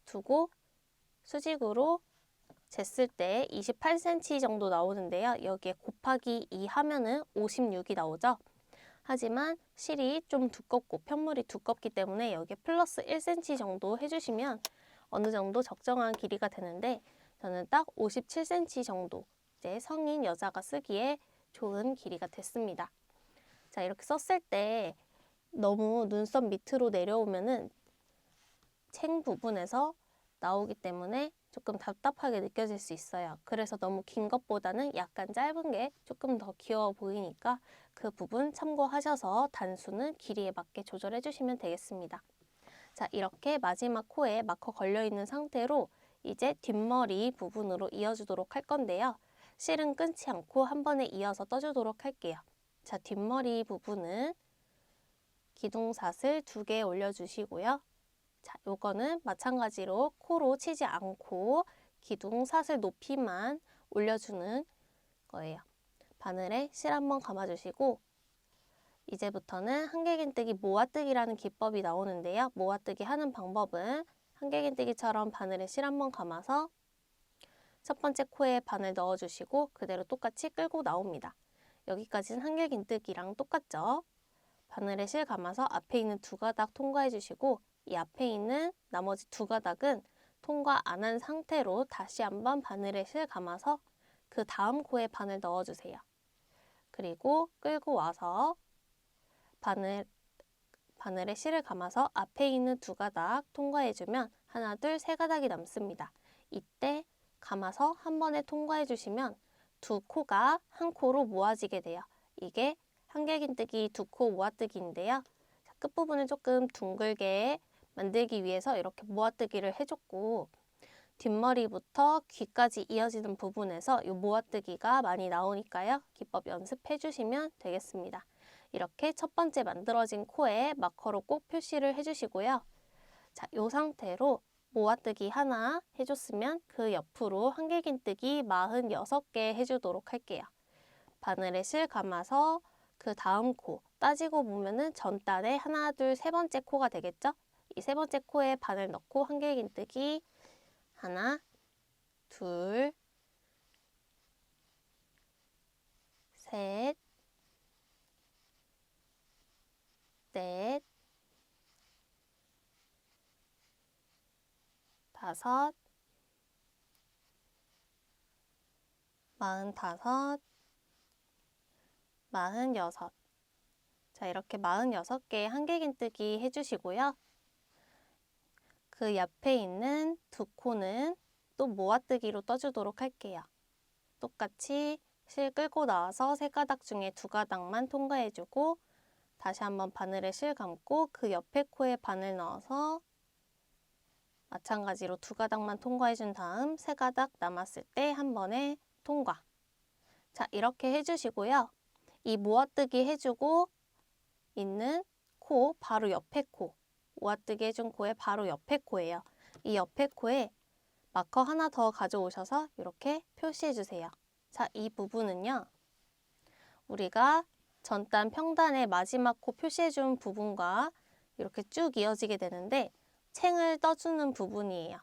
Speaker 1: 두고 수직으로 쟀을 때 28cm 정도 나오는데요. 여기에 곱하기 2 하면은 56이 나오죠. 하지만 실이 좀 두껍고 편물이 두껍기 때문에 여기에 플러스 1cm 정도 해주시면 어느 정도 적정한 길이가 되는데, 저는 딱 57cm 정도 이제 성인 여자가 쓰기에 좋은 길이가 됐습니다. 자, 이렇게 썼을 때 너무 눈썹 밑으로 내려오면은 챙 부분에서 나오기 때문에 조금 답답하게 느껴질 수 있어요. 그래서 너무 긴 것보다는 약간 짧은 게 조금 더 귀여워 보이니까 그 부분 참고하셔서 단수는 길이에 맞게 조절해 주시면 되겠습니다. 자, 이렇게 마지막 코에 마커 걸려있는 상태로 이제 뒷머리 부분으로 이어주도록 할 건데요. 실은 끊지 않고 한 번에 이어서 떠주도록 할게요. 자, 뒷머리 부분은 기둥삿을 2개 올려주시고요. 자, 요거는 마찬가지로 코로 치지 않고 기둥삿을 높이만 올려주는 거예요. 바늘에 실 한번 감아주시고, 이제부터는 한길긴뜨기 모아뜨기라는 기법이 나오는데요. 모아뜨기 하는 방법은 한길긴뜨기처럼 바늘에 실 한번 감아서 첫 번째 코에 바늘 넣어주시고 그대로 똑같이 끌고 나옵니다. 여기까지는 한길긴뜨기랑 똑같죠? 바늘에 실 감아서 앞에 있는 2가닥 통과해 주시고, 이 앞에 있는 나머지 2가닥은 통과 안 한 상태로 다시 한번 바늘에 실 감아서 그 다음 코에 바늘 넣어주세요. 그리고 끌고 와서 바늘에 실을 감아서 앞에 있는 2가닥 통과해주면 하나, 둘, 3가닥이 남습니다. 이때 감아서 한 번에 통과해주시면 2코가 한 코로 모아지게 돼요. 이게 한길긴뜨기 2코 모아뜨기인데요. 끝부분을 조금 둥글게 만들기 위해서 이렇게 모아뜨기를 해줬고, 뒷머리부터 귀까지 이어지는 부분에서 이 모아뜨기가 많이 나오니까요. 기법 연습해 주시면 되겠습니다. 이렇게 첫 번째 만들어진 코에 마커로 꼭 표시를 해주시고요. 자, 이 상태로 모아뜨기 하나 해줬으면 그 옆으로 한길긴뜨기 46개 해주도록 할게요. 바늘에 실 감아서 그 다음 코 따지고 보면은 전단에 하나, 둘, 3번째 코가 되겠죠? 이 3번째 코에 바늘 넣고 한길긴뜨기 하나, 둘, 셋, 넷, 다섯, 45, 46. 자, 이렇게 46개의 한길긴뜨기 해주시고요. 그 옆에 있는 2코는 또 모아뜨기로 떠주도록 할게요. 똑같이 실 끌고 나와서 3가닥 중에 2가닥만 통과해주고, 다시 한번 바늘에 실 감고 그 옆에 코에 바늘 넣어서 마찬가지로 2가닥만 통과해준 다음 3가닥 남았을 때 한 번에 통과. 자, 이렇게 해주시고요. 이 모아뜨기 해주고 있는 코 바로 옆에 코, 모아뜨기 해준 코의 바로 옆에 코예요. 이 옆에 코에 마커 하나 더 가져오셔서 이렇게 표시해주세요. 자, 이 부분은요, 우리가 전단 평단의 마지막 코 표시해준 부분과 이렇게 쭉 이어지게 되는데 챙을 떠주는 부분이에요.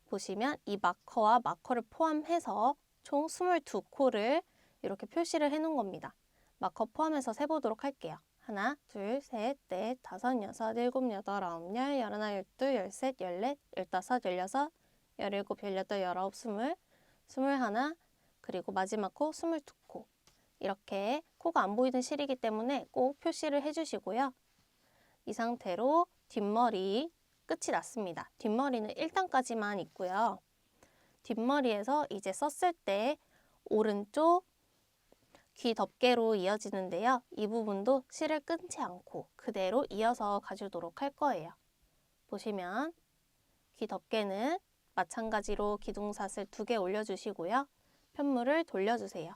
Speaker 1: 보시면 이 마커와 마커를 포함해서 총 22코를 이렇게 표시를 해놓은 겁니다. 마커 포함해서 세보도록 할게요. 하나, 둘, 셋, 넷, 다섯, 여섯, 일곱, 여덟, 아홉, 열, 열하나, 열둘, 열셋, 열넷, 열다섯, 열여섯, 열일곱, 열여덟, 열아홉, 스물, 21, 그리고 마지막 코 22코. 이렇게 코가 안 보이는 실이기 때문에 꼭 표시를 해주시고요. 이 상태로 뒷머리 끝이 났습니다. 뒷머리는 1단까지만 있고요. 뒷머리에서 이제 썼을 때 오른쪽 귀 덮개로 이어지는데요. 이 부분도 실을 끊지 않고 그대로 이어서 가주도록 할 거예요. 보시면 귀 덮개는 마찬가지로 기둥사슬 2개 올려주시고요. 편물을 돌려주세요.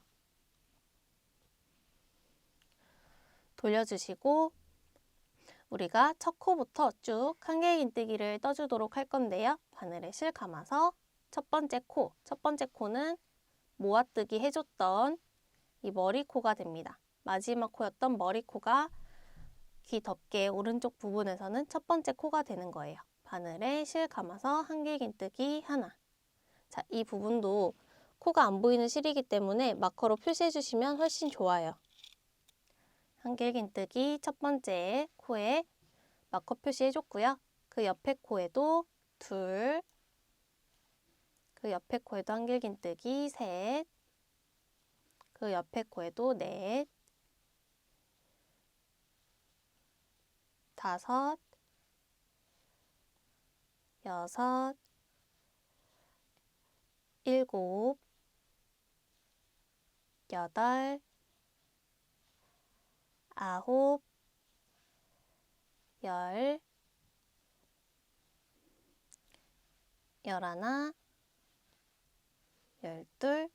Speaker 1: 돌려주시고 우리가 첫 코부터 쭉 한길긴뜨기를 떠주도록 할 건데요. 바늘에 실 감아서 첫 번째 코는 모아뜨기 해줬던 이 머리코가 됩니다. 마지막 코였던 머리코가 귀 덮개 오른쪽 부분에서는 첫 번째 코가 되는 거예요. 바늘에 실 감아서 한길긴뜨기 하나. 자, 이 부분도 코가 안 보이는 실이기 때문에 마커로 표시해 주시면 훨씬 좋아요. 한길긴뜨기 첫 번째 코에 마커 표시해 줬고요. 그 옆에 코에도 둘, 그 옆에 코에도 한길긴뜨기 셋, 그 옆에 코에도 넷, 다섯, 여섯, 일곱, 여덟, 아홉, 열, 열하나, 열둘,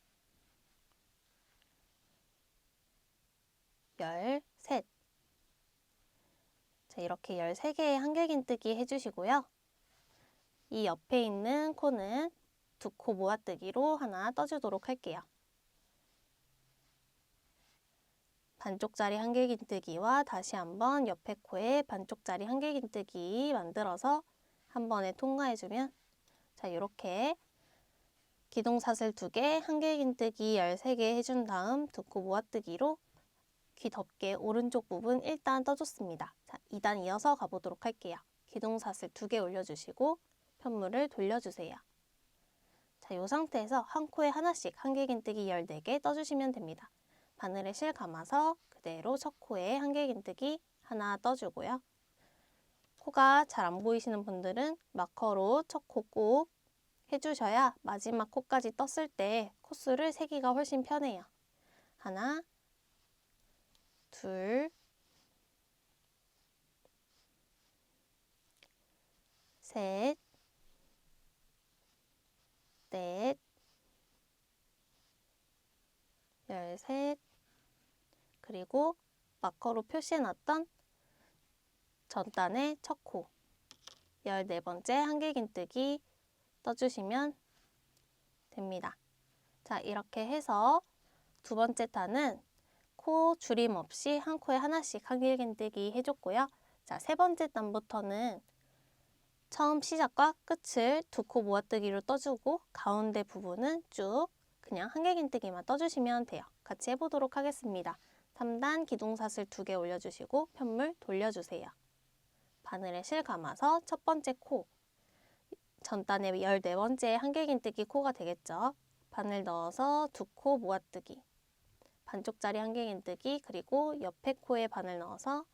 Speaker 1: 열셋. 자, 이렇게 13개의 한길긴뜨기 해주시고요. 이 옆에 있는 코는 2코 모아뜨기로 하나 떠주도록 할게요. 반쪽짜리 한길긴뜨기와 다시 한번 옆에 코에 반쪽짜리 한길긴뜨기 만들어서 한 번에 통과해주면, 자, 이렇게 기둥사슬 2개, 한길긴뜨기 13개 해준 다음 2코 모아뜨기로 귀 덮개 오른쪽 부분 1단 떠줬습니다. 자, 2단 이어서 가보도록 할게요. 기둥사슬 2개 올려주시고 편물을 돌려주세요. 자, 이 상태에서 한 코에 하나씩 한길긴뜨기 14개 떠주시면 됩니다. 바늘에 실 감아서 그대로 첫 코에 한길긴뜨기 하나 떠주고요. 코가 잘 안 보이시는 분들은 마커로 첫 코 꼭 해주셔야 마지막 코까지 떴을 때 코수를 세기가 훨씬 편해요. 하나, 둘, 셋, 넷, 13, 그리고 마커로 표시해놨던 전단의 첫 코, 14번째 한길긴뜨기 떠주시면 됩니다. 자, 이렇게 해서 두 번째 단은 코 줄임 없이 한 코에 하나씩 한길긴뜨기 해줬고요. 자, 세 번째 단부터는 처음 시작과 끝을 2코 모아뜨기로 떠주고 가운데 부분은 쭉 그냥 한길긴뜨기만 떠주시면 돼요. 같이 해보도록 하겠습니다. 3단 기둥사슬 2개 올려주시고 편물 돌려주세요. 바늘에 실 감아서 첫 번째 코, 전단의 14번째 한길긴뜨기 코가 되겠죠. 바늘 넣어서 2코 모아뜨기, 반쪽짜리 한길긴뜨기, 그리고 옆에 코에 바늘 넣어서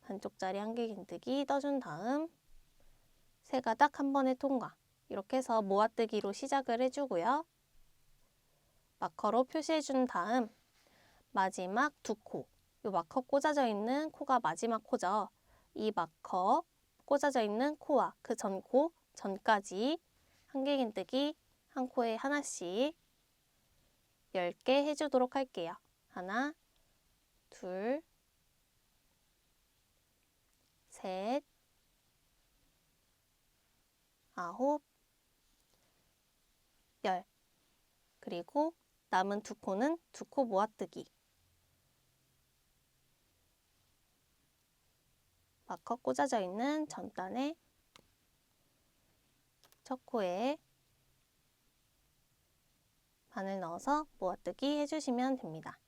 Speaker 1: 반쪽짜리 한길긴뜨기 떠준 다음 세 가닥 한 번에 통과. 이렇게 해서 모아뜨기로 시작을 해주고요. 마커로 표시해준 다음 마지막 2코, 이 마커 꽂아져 있는 코가 마지막 코죠. 이 마커 꽂아져 있는 코와 그 전 코 전까지 한길긴뜨기 한 코에 하나씩 10개 해주도록 할게요. 하나, 둘, 셋, 아홉, 열. 그리고 남은 2코는 2코 모아뜨기. 마커 꽂아져 있는 전단의 첫 코에 바늘 넣어서 모아뜨기 해주시면 됩니다.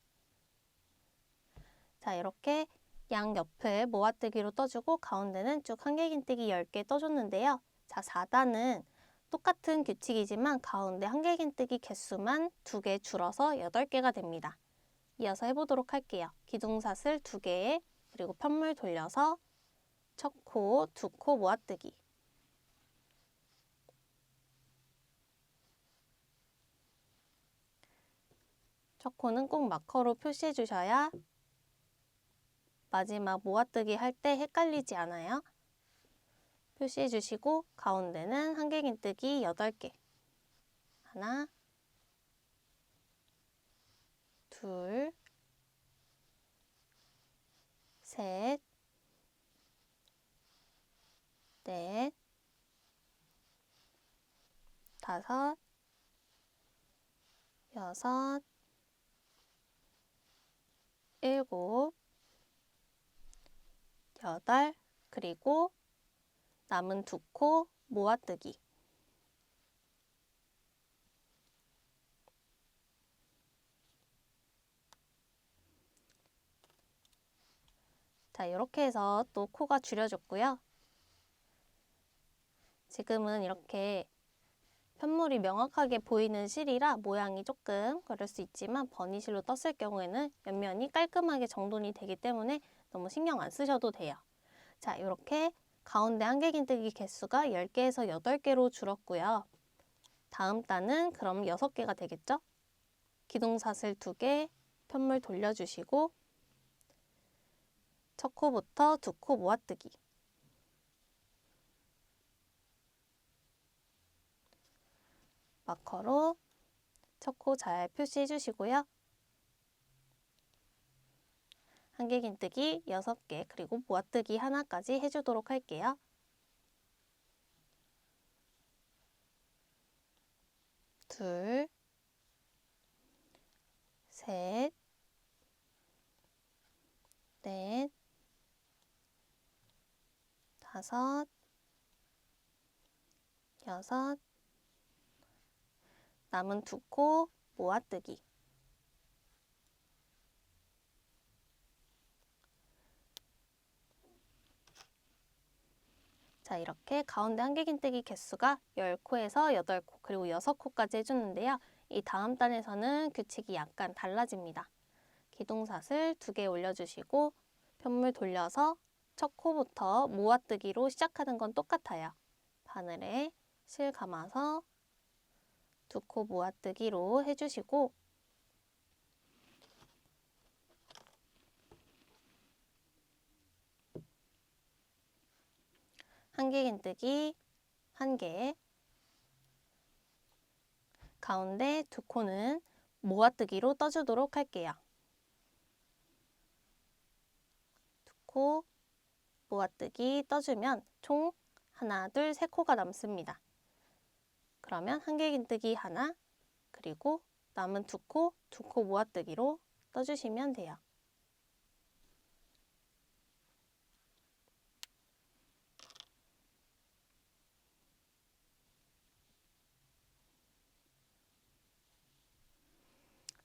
Speaker 1: 자, 이렇게 양옆을 모아뜨기로 떠주고 가운데는 쭉 한길긴뜨기 10개 떠줬는데요. 자, 4단은 똑같은 규칙이지만 가운데 한길긴뜨기 개수만 2개 줄어서 8개가 됩니다. 이어서 해보도록 할게요. 기둥사슬 2개에 그리고 편물 돌려서 첫 코, 2코 모아뜨기. 첫 코는 꼭 마커로 표시해 주셔야 마지막 모아뜨기 할 때 헷갈리지 않아요. 표시해 주시고 가운데는 한길긴뜨기 8개. 하나, 둘, 셋, 넷, 다섯, 여섯, 일곱, 여덟, 그리고 남은 2코 모아뜨기. 자, 이렇게 해서 또 코가 줄여졌고요. 지금은 이렇게 편물이 명확하게 보이는 실이라 모양이 조금 그럴 수 있지만 버니실로 떴을 경우에는 옆면이 깔끔하게 정돈이 되기 때문에 너무 신경 안 쓰셔도 돼요. 자, 이렇게 가운데 한길긴뜨기 개수가 10개에서 8개로 줄었고요. 다음 단은 그럼 6개가 되겠죠? 기둥사슬 2개, 편물 돌려주시고 첫 코부터 2코 모아뜨기. 마커로 첫 코 잘 표시해 주시고요. 한길긴뜨기 6개 그리고 모아뜨기 하나까지 해주도록 할게요. 둘, 셋, 넷, 다섯, 여섯, 남은 2코 모아뜨기. 자, 이렇게 가운데 한길긴뜨기 개수가 10코에서 8코 그리고 6코까지 해주는데요. 이 다음 단에서는 규칙이 약간 달라집니다. 기둥사슬 2개 올려주시고 편물 돌려서 첫 코부터 모아뜨기로 시작하는 건 똑같아요. 바늘에 실 감아서 2코 모아뜨기로 해주시고 한길긴뜨기 1개, 가운데 2코는 모아뜨기로 떠주도록 할게요. 2코 모아뜨기 떠주면 총 하나, 둘, 3코가 남습니다. 그러면 한길긴뜨기 하나, 그리고 남은 2코, 2코 모아뜨기로 떠주시면 돼요.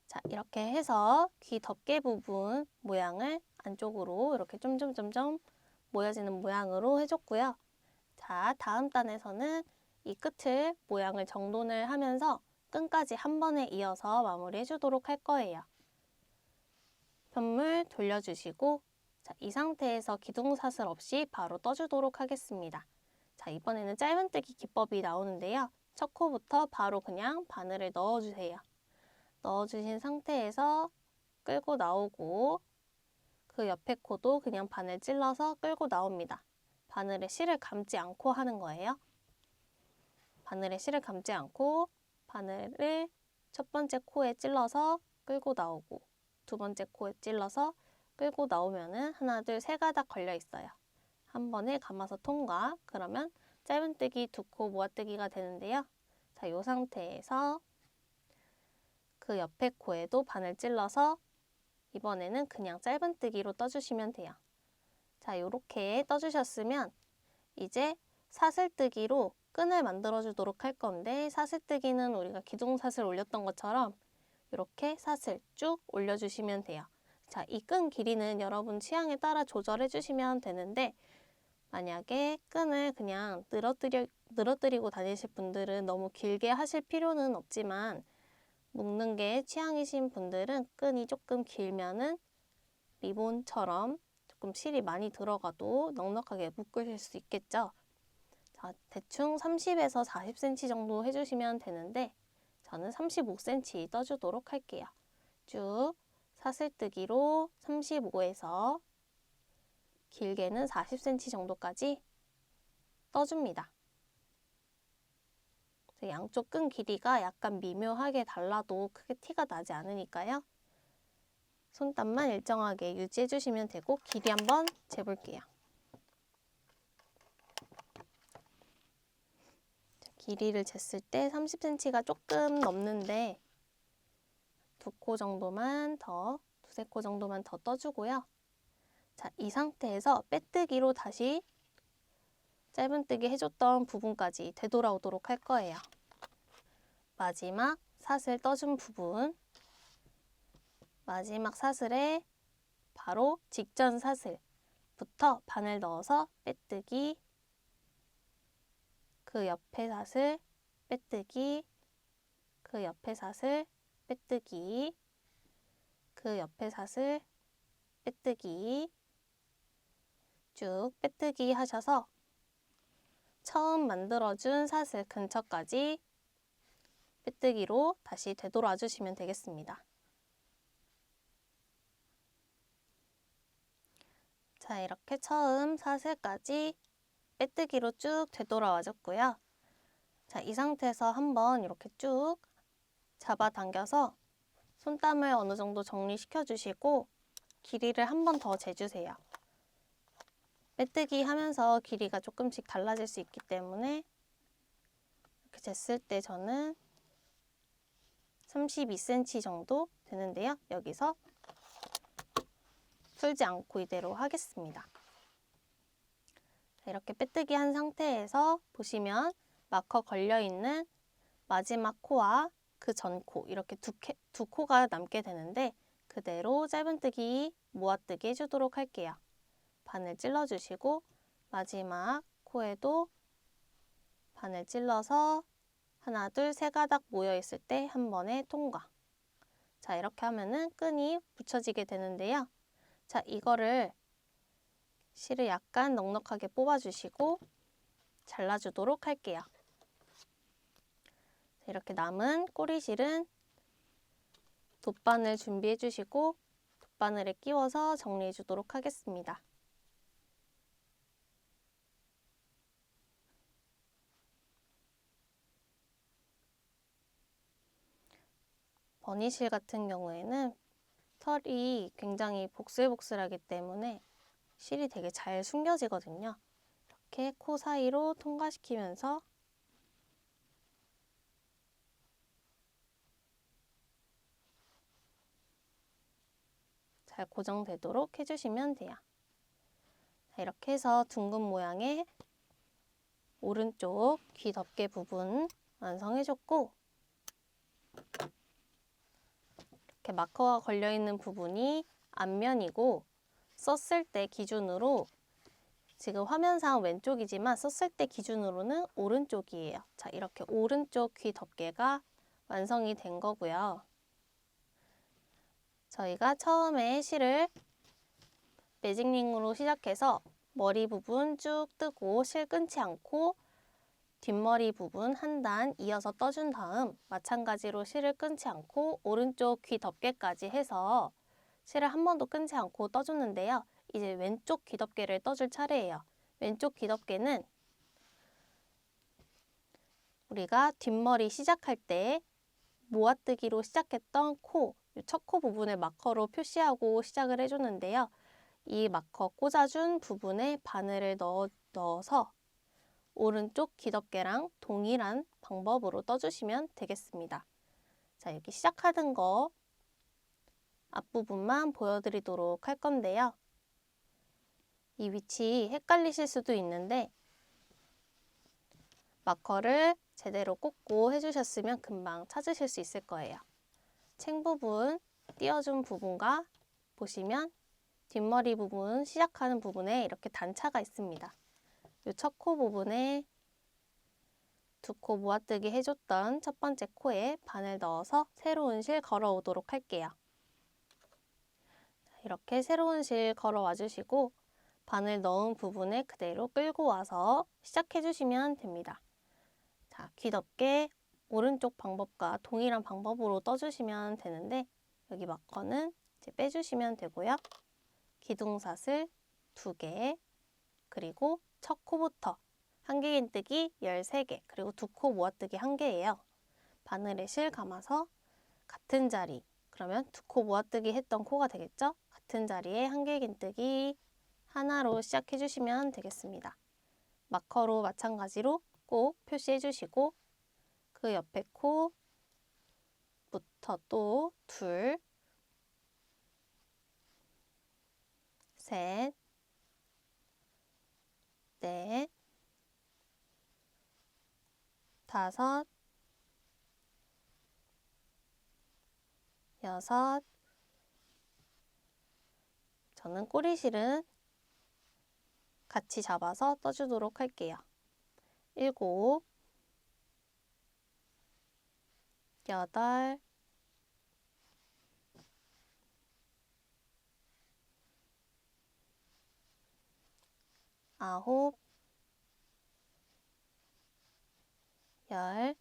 Speaker 1: 자, 이렇게 해서 귀 덮개 부분 모양을 안쪽으로 이렇게 점점점점 모여지는 모양으로 해줬고요. 자, 다음 단에서는 이 끝을 모양을 정돈을 하면서 끈까지 한 번에 이어서 마무리 해주도록 할 거예요. 편물 돌려주시고 자, 이 상태에서 기둥사슬 없이 바로 떠주도록 하겠습니다. 자, 이번에는 짧은뜨기 기법이 나오는데요. 첫 코부터 바로 그냥 바늘을 넣어주세요. 넣어주신 상태에서 끌고 나오고 그 옆에 코도 그냥 바늘 찔러서 끌고 나옵니다. 바늘에 실을 감지 않고 하는 거예요. 바늘에 실을 감지 않고 바늘을 첫 번째 코에 찔러서 끌고 나오고 두 번째 코에 찔러서 끌고 나오면은 하나, 둘, 3가닥 걸려 있어요. 한 번에 감아서 통과. 그러면 짧은뜨기 2코 모아뜨기가 되는데요. 자, 이 상태에서 그 옆에 코에도 바늘 찔러서 이번에는 그냥 짧은뜨기로 떠주시면 돼요. 자, 이렇게 떠주셨으면 이제 사슬뜨기로 끈을 만들어 주도록 할 건데 사슬뜨기는 우리가 기둥사슬 올렸던 것처럼 이렇게 사슬 쭉 올려주시면 돼요. 자, 이 끈 길이는 여러분 취향에 따라 조절해 주시면 되는데 만약에 끈을 그냥 늘어뜨리고 다니실 분들은 너무 길게 하실 필요는 없지만 묶는 게 취향이신 분들은 끈이 조금 길면은 리본처럼 조금 실이 많이 들어가도 넉넉하게 묶으실 수 있겠죠. 자, 대충 30에서 40cm 정도 해주시면 되는데 저는 35cm 떠주도록 할게요. 쭉 사슬뜨기로 35에서 길게는 40cm 정도까지 떠줍니다. 양쪽 끈 길이가 약간 미묘하게 달라도 크게 티가 나지 않으니까요. 손땀만 일정하게 유지해 주시면 되고 길이 한번 재볼게요. 길이를 쟀을 때 30cm가 조금 넘는데 두세 코 정도만 더 떠주고요. 자, 이 상태에서 빼뜨기로 다시 짧은뜨기 해줬던 부분까지 되돌아오도록 할 거예요. 마지막 사슬 떠준 부분, 마지막 사슬에 바로 직전 사슬부터 바늘 넣어서 빼뜨기, 그 옆에 사슬 빼뜨기, 그 옆에 사슬 빼뜨기, 그 옆에 사슬 빼뜨기, 쭉 빼뜨기 하셔서 처음 만들어준 사슬 근처까지 빼뜨기로 다시 되돌아 주시면 되겠습니다. 자, 이렇게 처음 사슬까지 빼뜨기로 쭉 되돌아와 줬고요. 자, 이 상태에서 한번 이렇게 쭉 잡아당겨서 손땀을 어느 정도 정리시켜 주시고 길이를 한 번 더 재주세요. 빼뜨기 하면서 길이가 조금씩 달라질 수 있기 때문에 이렇게 쟀을 때 저는 32cm 정도 되는데요. 여기서 풀지 않고 이대로 하겠습니다. 이렇게 빼뜨기 한 상태에서 보시면 마커 걸려있는 마지막 코와 그 전 코, 이렇게 두 코가 남게 되는데 그대로 짧은뜨기, 모아뜨기 해주도록 할게요. 바늘 찔러주시고 마지막 코에도 바늘 찔러서 하나, 둘, 세 가닥 모여있을 때 한 번에 통과. 자, 이렇게 하면은 끈이 붙여지게 되는데요. 자, 이거를 실을 약간 넉넉하게 뽑아주시고 잘라주도록 할게요. 이렇게 남은 꼬리실은 돗바늘 준비해 주시고 돗바늘에 끼워서 정리해 주도록 하겠습니다. 버니실 같은 경우에는 털이 굉장히 복슬복슬하기 때문에 실이 되게 잘 숨겨지거든요. 이렇게 코 사이로 통과시키면서 잘 고정되도록 해주시면 돼요. 이렇게 해서 둥근 모양의 오른쪽 귀 덮개 부분 완성해줬고 이렇게 마커가 걸려있는 부분이 앞면이고 썼을 때 기준으로 지금 화면상 왼쪽이지만 썼을 때 기준으로는 오른쪽이에요. 자, 이렇게 오른쪽 귀 덮개가 완성이 된 거고요. 저희가 처음에 실을 매직링으로 시작해서 머리 부분 쭉 뜨고 실 끊지 않고 뒷머리 부분 한 단 이어서 떠준 다음 마찬가지로 실을 끊지 않고 오른쪽 귀 덮개까지 해서 실을 한 번도 끊지 않고 떠줬는데요. 이제 왼쪽 귀 덮개를 떠줄 차례예요. 왼쪽 귀 덮개는 우리가 뒷머리 시작할 때 모아뜨기로 시작했던 코, 첫 코 부분을 마커로 표시하고 시작을 해줬는데요. 이 마커 꽂아준 부분에 바늘을 넣어서 오른쪽 귀 덮개랑 동일한 방법으로 떠주시면 되겠습니다. 자, 이렇게 시작하는 거 앞부분만 보여드리도록 할 건데요. 이 위치 헷갈리실 수도 있는데 마커를 제대로 꽂고 해주셨으면 금방 찾으실 수 있을 거예요. 챙 부분, 띄워준 부분과 보시면 뒷머리 부분 시작하는 부분에 이렇게 단차가 있습니다. 이 첫 코 부분에 두 코 모아뜨기 해줬던 첫 번째 코에 바늘 넣어서 새로운 실 걸어오도록 할게요. 이렇게 새로운 실 걸어와 주시고 바늘 넣은 부분에 그대로 끌고 와서 시작해 주시면 됩니다. 자, 귀덮개 오른쪽 방법과 동일한 방법으로 떠주시면 되는데 여기 마커는 이제 빼주시면 되고요. 기둥사슬 2개, 그리고 첫 코부터 한길긴뜨기 13개, 그리고 두 코 모아뜨기 1개예요. 바늘에 실 감아서 같은 자리, 그러면 두 코 모아뜨기 했던 코가 되겠죠? 같은 자리에 한길긴뜨기 하나로 시작해 주시면 되겠습니다. 마커로 마찬가지로 꼭 표시해 주시고 그 옆에 코부터 또 둘, 셋, 넷, 다섯, 여섯, 저는 꼬리실은 같이 잡아서 떠주도록 할게요. 7, 8, 9, 10,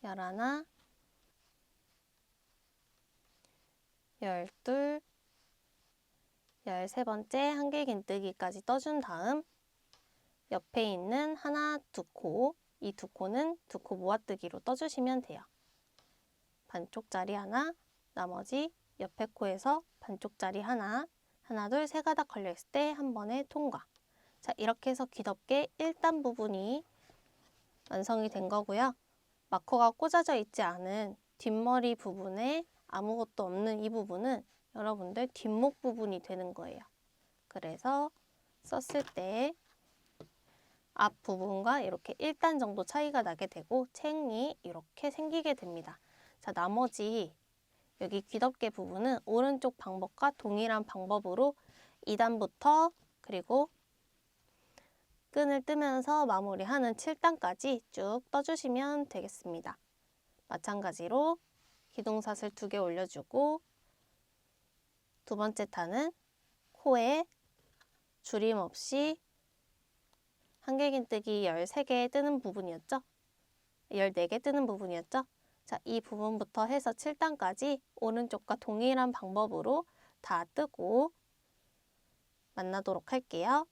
Speaker 1: 11, 12, 13번째 한길긴뜨기까지 떠준 다음 옆에 있는 하나, 두 코, 이 두 코는 두 코 모아뜨기로 떠주시면 돼요. 반쪽짜리 하나, 나머지 옆에 코에서 반쪽짜리 하나, 하나, 둘, 세 가닥 걸려있을 때 한 번에 통과. 자, 이렇게 해서 귀덮개 1단 부분이 완성이 된 거고요. 마커가 꽂아져 있지 않은 뒷머리 부분에 아무것도 없는 이 부분은 여러분들 뒷목 부분이 되는 거예요. 그래서 썼을 때 앞부분과 이렇게 1단 정도 차이가 나게 되고 챙이 이렇게 생기게 됩니다. 자, 나머지 여기 귀덮개 부분은 오른쪽 방법과 동일한 방법으로 2단부터 그리고 끈을 뜨면서 마무리하는 7단까지 쭉 떠주시면 되겠습니다. 마찬가지로 기둥사슬 2개 올려주고 두 번째 탄은 코에 줄임 없이 한길긴뜨기 13개 뜨는 부분이었죠? 14개 뜨는 부분이었죠? 자, 이 부분부터 해서 7단까지 오른쪽과 동일한 방법으로 다 뜨고 만나도록 할게요.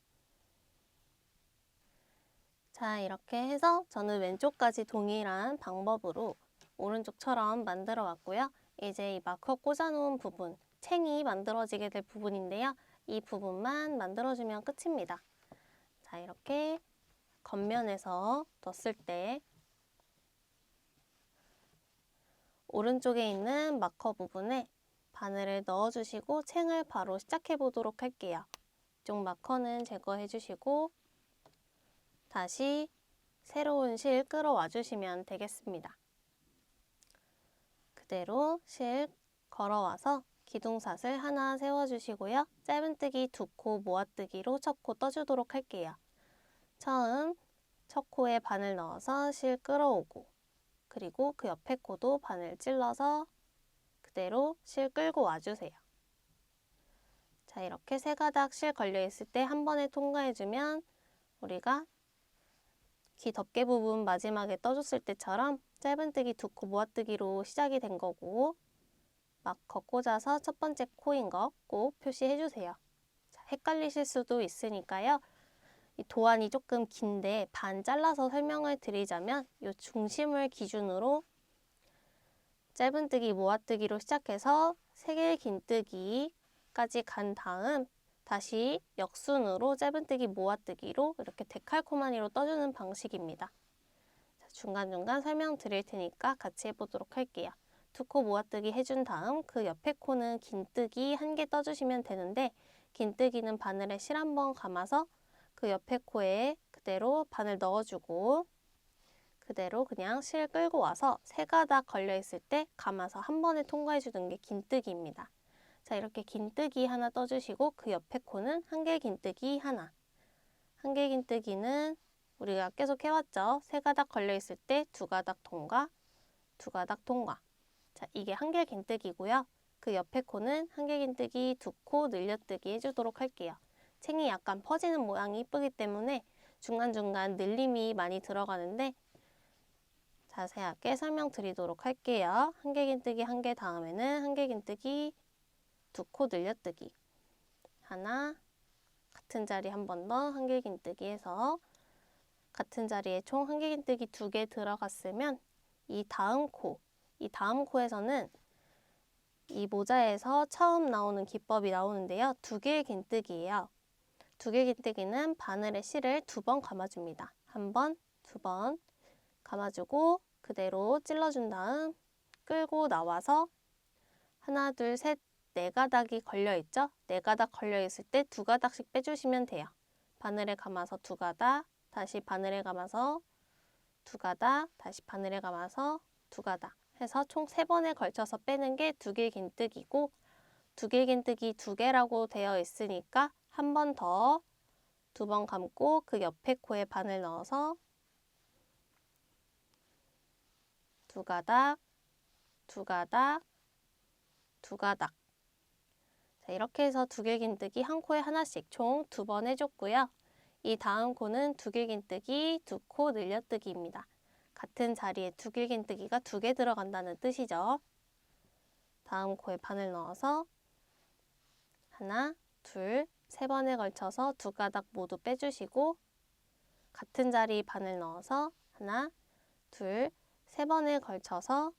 Speaker 1: 자, 이렇게 해서 저는 왼쪽까지 동일한 방법으로 오른쪽처럼 만들어 왔고요. 이제 이 마커 꽂아놓은 부분, 챙이 만들어지게 될 부분인데요. 이 부분만 만들어주면 끝입니다. 자, 이렇게 겉면에서 뒀을 때 오른쪽에 있는 마커 부분에 바늘을 넣어주시고 챙을 바로 시작해 보도록 할게요. 이쪽 마커는 제거해 주시고 다시 새로운 실 끌어와 주시면 되겠습니다. 그대로 실 걸어와서 기둥사슬 하나 세워주시고요. 짧은뜨기 2코 모아뜨기로 첫 코 떠주도록 할게요. 처음 첫 코에 바늘 넣어서 실 끌어오고 그리고 그 옆에 코도 바늘 찔러서 그대로 실 끌고 와주세요. 자, 이렇게 세 가닥 실 걸려있을 때 한 번에 통과해주면 우리가 귀 덮개 부분 마지막에 떠줬을 때처럼 짧은뜨기 2코 모아뜨기로 시작이 된 거고 마커 꽂아서 첫 번째 코인 거 꼭 표시해주세요. 자, 헷갈리실 수도 있으니까요. 이 도안이 조금 긴데 반 잘라서 설명을 드리자면 이 중심을 기준으로 짧은뜨기 모아뜨기로 시작해서 세길긴뜨기까지 간 다음 다시 역순으로 짧은뜨기 모아뜨기로 이렇게 데칼코마니로 떠주는 방식입니다. 자, 중간중간 설명드릴 테니까 같이 해보도록 할게요. 2코 모아뜨기 해준 다음 그 옆에 코는 긴뜨기 1개 떠주시면 되는데 긴뜨기는 바늘에 실 한번 감아서 그 옆에 코에 그대로 바늘 넣어주고 그대로 그냥 실 끌고 와서 세 가닥 걸려있을 때 감아서 한 번에 통과해주는 게 긴뜨기입니다. 자, 이렇게 긴뜨기 하나 떠주시고 그 옆에 코는 한길긴뜨기 하나, 한길긴뜨기는 우리가 계속 해왔죠. 세 가닥 걸려있을 때 두 가닥 통과, 두 가닥 통과. 자, 이게 한길긴뜨기고요. 그 옆에 코는 한길긴뜨기 두 코 늘려뜨기 해주도록 할게요. 챙이 약간 퍼지는 모양이 이쁘기 때문에 중간중간 늘림이 많이 들어가는데 자세하게 설명드리도록 할게요. 한길긴뜨기 한 개 다음에는 한길긴뜨기 두 코 늘려뜨기. 하나, 같은 자리 한 번 더 한길긴뜨기 해서 같은 자리에 총 한길긴뜨기 두 개 들어갔으면 이 다음 코에서는 이 모자에서 처음 나오는 기법이 나오는데요. 두 개의 긴뜨기예요. 두 개의 긴뜨기는 바늘의 실을 두 번 감아줍니다. 한 번, 두 번 감아주고 그대로 찔러준 다음 끌고 나와서 하나, 둘, 셋, 네 가닥이 걸려있죠? 네 가닥 걸려있을 때 두 가닥씩 빼주시면 돼요. 바늘에 감아서 두 가닥, 다시 바늘에 감아서 두 가닥, 다시 바늘에 감아서 두 가닥 해서 총 3번에 걸쳐서 빼는 게 두 개 긴뜨기고 두 개 긴뜨기 두 개라고 되어 있으니까 한 번 더 두 번 감고 그 옆에 코에 바늘 넣어서 두 가닥, 두 가닥, 두 가닥. 자, 이렇게 해서 두 개 긴뜨기 한 코에 하나씩 총 2번 해줬고요. 이 다음 코는 두 개 긴뜨기 두 코 늘려뜨기입니다. 같은 자리에 두 개 긴뜨기가 두 개 들어간다는 뜻이죠. 다음 코에 바늘 넣어서 하나, 둘, 3번에 걸쳐서 두 가닥 모두 빼주시고 같은 자리 바늘 넣어서 하나, 둘, 3번에 걸쳐서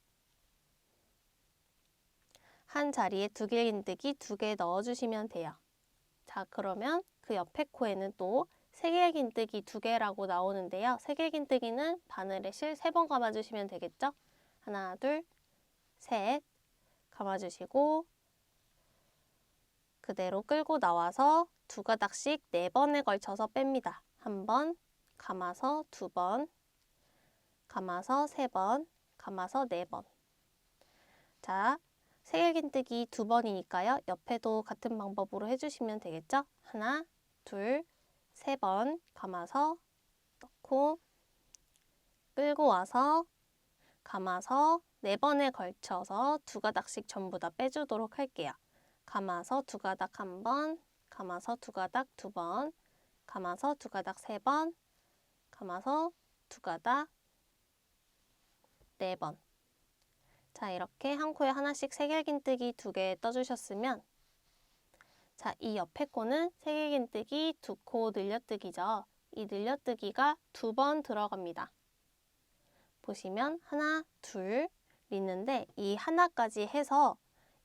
Speaker 1: 한 자리에 두 개 긴뜨기 두 개 넣어주시면 돼요. 자, 그러면 그 옆에 코에는 또 세 개 긴뜨기 두 개라고 나오는데요. 세 개 긴뜨기는 바늘에 실 3번 감아주시면 되겠죠? 하나, 둘, 셋 감아주시고 그대로 끌고 나와서 두 가닥씩 4번에 걸쳐서 뺍니다. 한 번, 감아서 2번, 감아서 3번, 감아서 4번. 자, 세 개 긴뜨기 2번이니까요. 옆에도 같은 방법으로 해주시면 되겠죠? 하나, 둘, 3번 감아서 넣고 끌고 와서 감아서 4번에 걸쳐서 두 가닥씩 전부 다 빼주도록 할게요. 감아서 두 가닥 한 번, 감아서 두 가닥 2번, 감아서 두 가닥 3번, 감아서 두 가닥 4번. 자, 이렇게 한 코에 하나씩 세길긴뜨기 2개 떠주셨으면 자, 이 옆에 코는 세길긴뜨기 두 코 늘려뜨기죠. 이 늘려뜨기가 2번 들어갑니다. 보시면 하나, 둘 있는데 이 하나까지 해서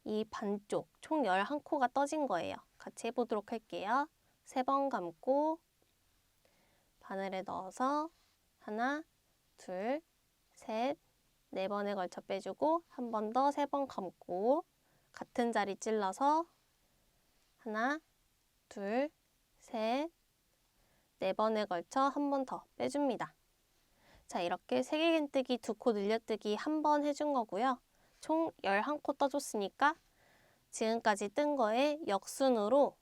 Speaker 1: 이 반쪽 총 11코가 떠진 거예요. 같이 해보도록 할게요. 3번 감고 바늘에 넣어서 하나, 둘, 셋, 4번에 걸쳐 빼주고 한 번 더 3번 감고 같은 자리 찔러서 하나, 둘, 셋, 4번에 걸쳐 한 번 더 빼줍니다. 자, 이렇게 세길긴뜨기 두 코 늘려뜨기 한 번 해준 거고요. 총 11코 떠줬으니까 지금까지 뜬 거에 역순으로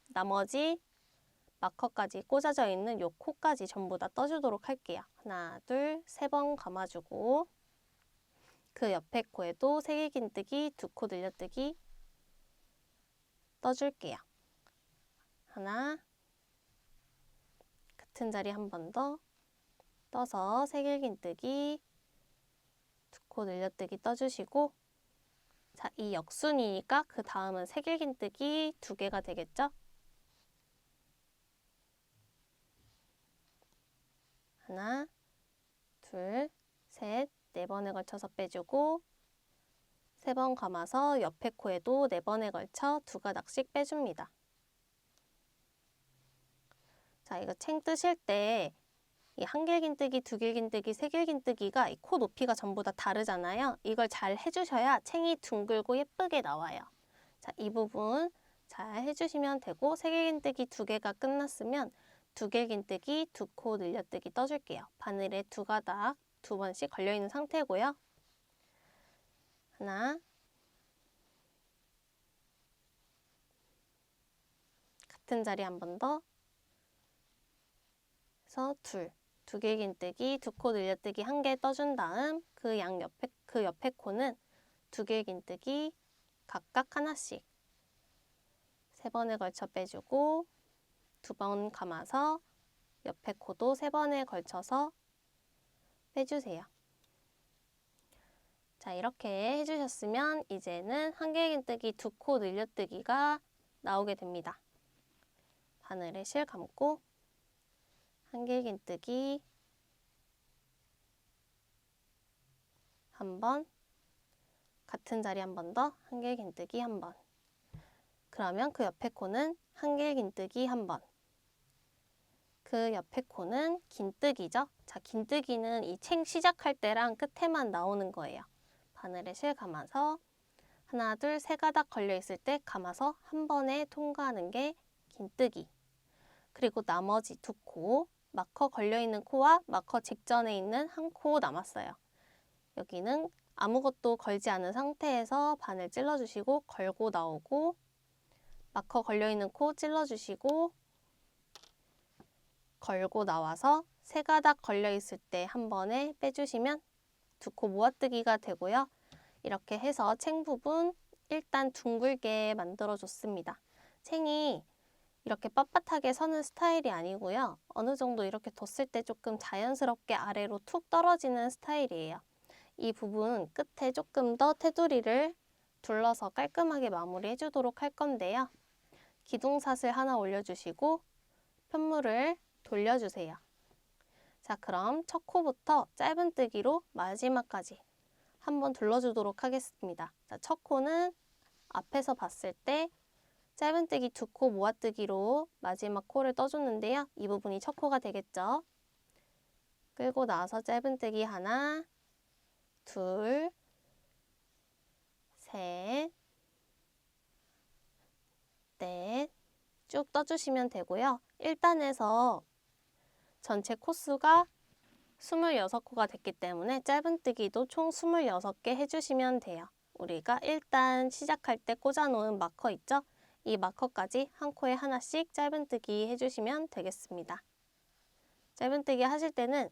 Speaker 1: 나머지 마커까지 꽂아져 있는 요 코까지 전부 다 떠주도록 할게요. 하나, 둘, 3번 감아주고 그 옆에 코에도 세길긴뜨기 두 코 늘려뜨기 떠줄게요. 하나, 같은 자리 한 번 더 떠서 세길긴뜨기 두 코 늘려뜨기 떠주시고 자, 이 역순이니까 그 다음은 세길긴뜨기 2개가 되겠죠? 하나, 둘, 셋, 4번에 걸쳐서 빼주고 3번 감아서 옆에 코에도 4번에 걸쳐 두 가닥씩 빼줍니다. 자, 이거 챙 뜨실 때 이 한길긴뜨기, 두길긴뜨기, 세길긴뜨기가 이 코 높이가 전부 다 다르잖아요. 이걸 잘 해주셔야 챙이 둥글고 예쁘게 나와요. 자, 이 부분 잘 해주시면 되고 세길긴뜨기 2개가 끝났으면 두길긴뜨기 두 코 늘려뜨기 떠줄게요. 바늘에 두 가닥 2번씩 걸려있는 상태고요. 하나, 같은 자리 한 번 더, 그래서 두 개 긴뜨기, 두 코 늘려뜨기 한 개 떠준 다음 그 옆에 코는 두 개 긴뜨기 각각 하나씩 3번에 걸쳐 빼주고 2번 감아서 옆에 코도 3번에 걸쳐서 빼주세요. 자, 이렇게 해주셨으면 이제는 한 개 긴뜨기, 두 코 늘려뜨기가 나오게 됩니다. 바늘에 실 감고 한 개 긴뜨기 한 번, 같은 자리 한 번 더, 한 개 긴뜨기 한 번. 그러면 그 옆에 코는 한 개 긴뜨기 한 번. 그 옆에 코는 긴뜨기죠. 자, 긴뜨기는 이 챙 시작할 때랑 끝에만 나오는 거예요. 바늘에 실 감아서 하나, 둘, 세 가닥 걸려 있을 때 감아서 한 번에 통과하는 게 긴뜨기. 그리고 나머지 두 코, 마커 걸려 있는 코와 마커 직전에 있는 한 코 남았어요. 여기는 아무것도 걸지 않은 상태에서 바늘 찔러주시고 걸고 나오고 마커 걸려있는 코 찔러주시고 걸고 나와서 세 가닥 걸려있을 때 한 번에 빼주시면 두 코 모아뜨기가 되고요. 이렇게 해서 챙 부분 일단 둥글게 만들어줬습니다. 챙이 이렇게 빳빳하게 서는 스타일이 아니고요. 어느 정도 이렇게 뒀을 때 조금 자연스럽게 아래로 툭 떨어지는 스타일이에요. 이 부분 끝에 조금 더 테두리를 둘러서 깔끔하게 마무리해 주도록 할 건데요. 기둥사슬 하나 올려주시고 편물을 돌려주세요. 자, 그럼 첫 코부터 짧은뜨기로 마지막까지 한번 둘러주도록 하겠습니다. 자, 첫 코는 앞에서 봤을 때 짧은뜨기 두 코 모아뜨기로 마지막 코를 떠줬는데요. 이 부분이 첫 코가 되겠죠. 끌고 나와서 짧은뜨기 하나, 둘, 셋, 넷, 쭉 떠주시면 되고요. 1단에서 전체 코수가 26코가 됐기 때문에 짧은뜨기도 총 26개 해주시면 돼요. 우리가 1단 시작할 때 꽂아놓은 마커 있죠? 이 마커까지 한 코에 하나씩 짧은뜨기 해주시면 되겠습니다. 짧은뜨기 하실 때는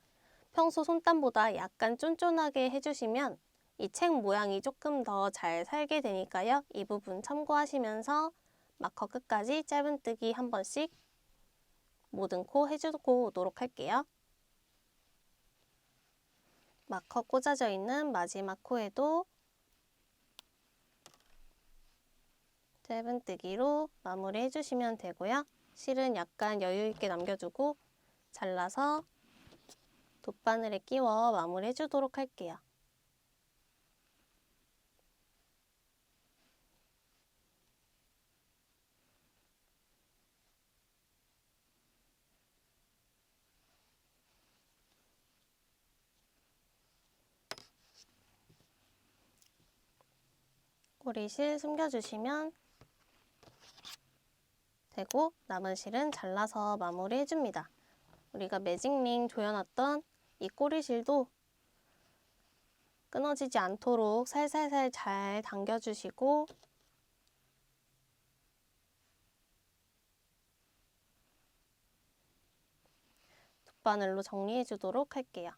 Speaker 1: 평소 손단보다 약간 쫀쫀하게 해주시면 이 책 모양이 조금 더 잘 살게 되니까요. 이 부분 참고하시면서 마커 끝까지 짧은뜨기 한 번씩 모든 코 해주고 오도록 할게요. 마커 꽂아져 있는 마지막 코에도 짧은뜨기로 마무리 해주시면 되고요. 실은 약간 여유있게 남겨두고 잘라서 돗바늘에 끼워 마무리 해주도록 할게요. 꼬리실 숨겨주시면 되고 남은 실은 잘라서 마무리 해줍니다. 우리가 매직링 조여놨던 이 꼬리실도 끊어지지 않도록 살살살 잘 당겨주시고 돗바늘로 정리해 주도록 할게요.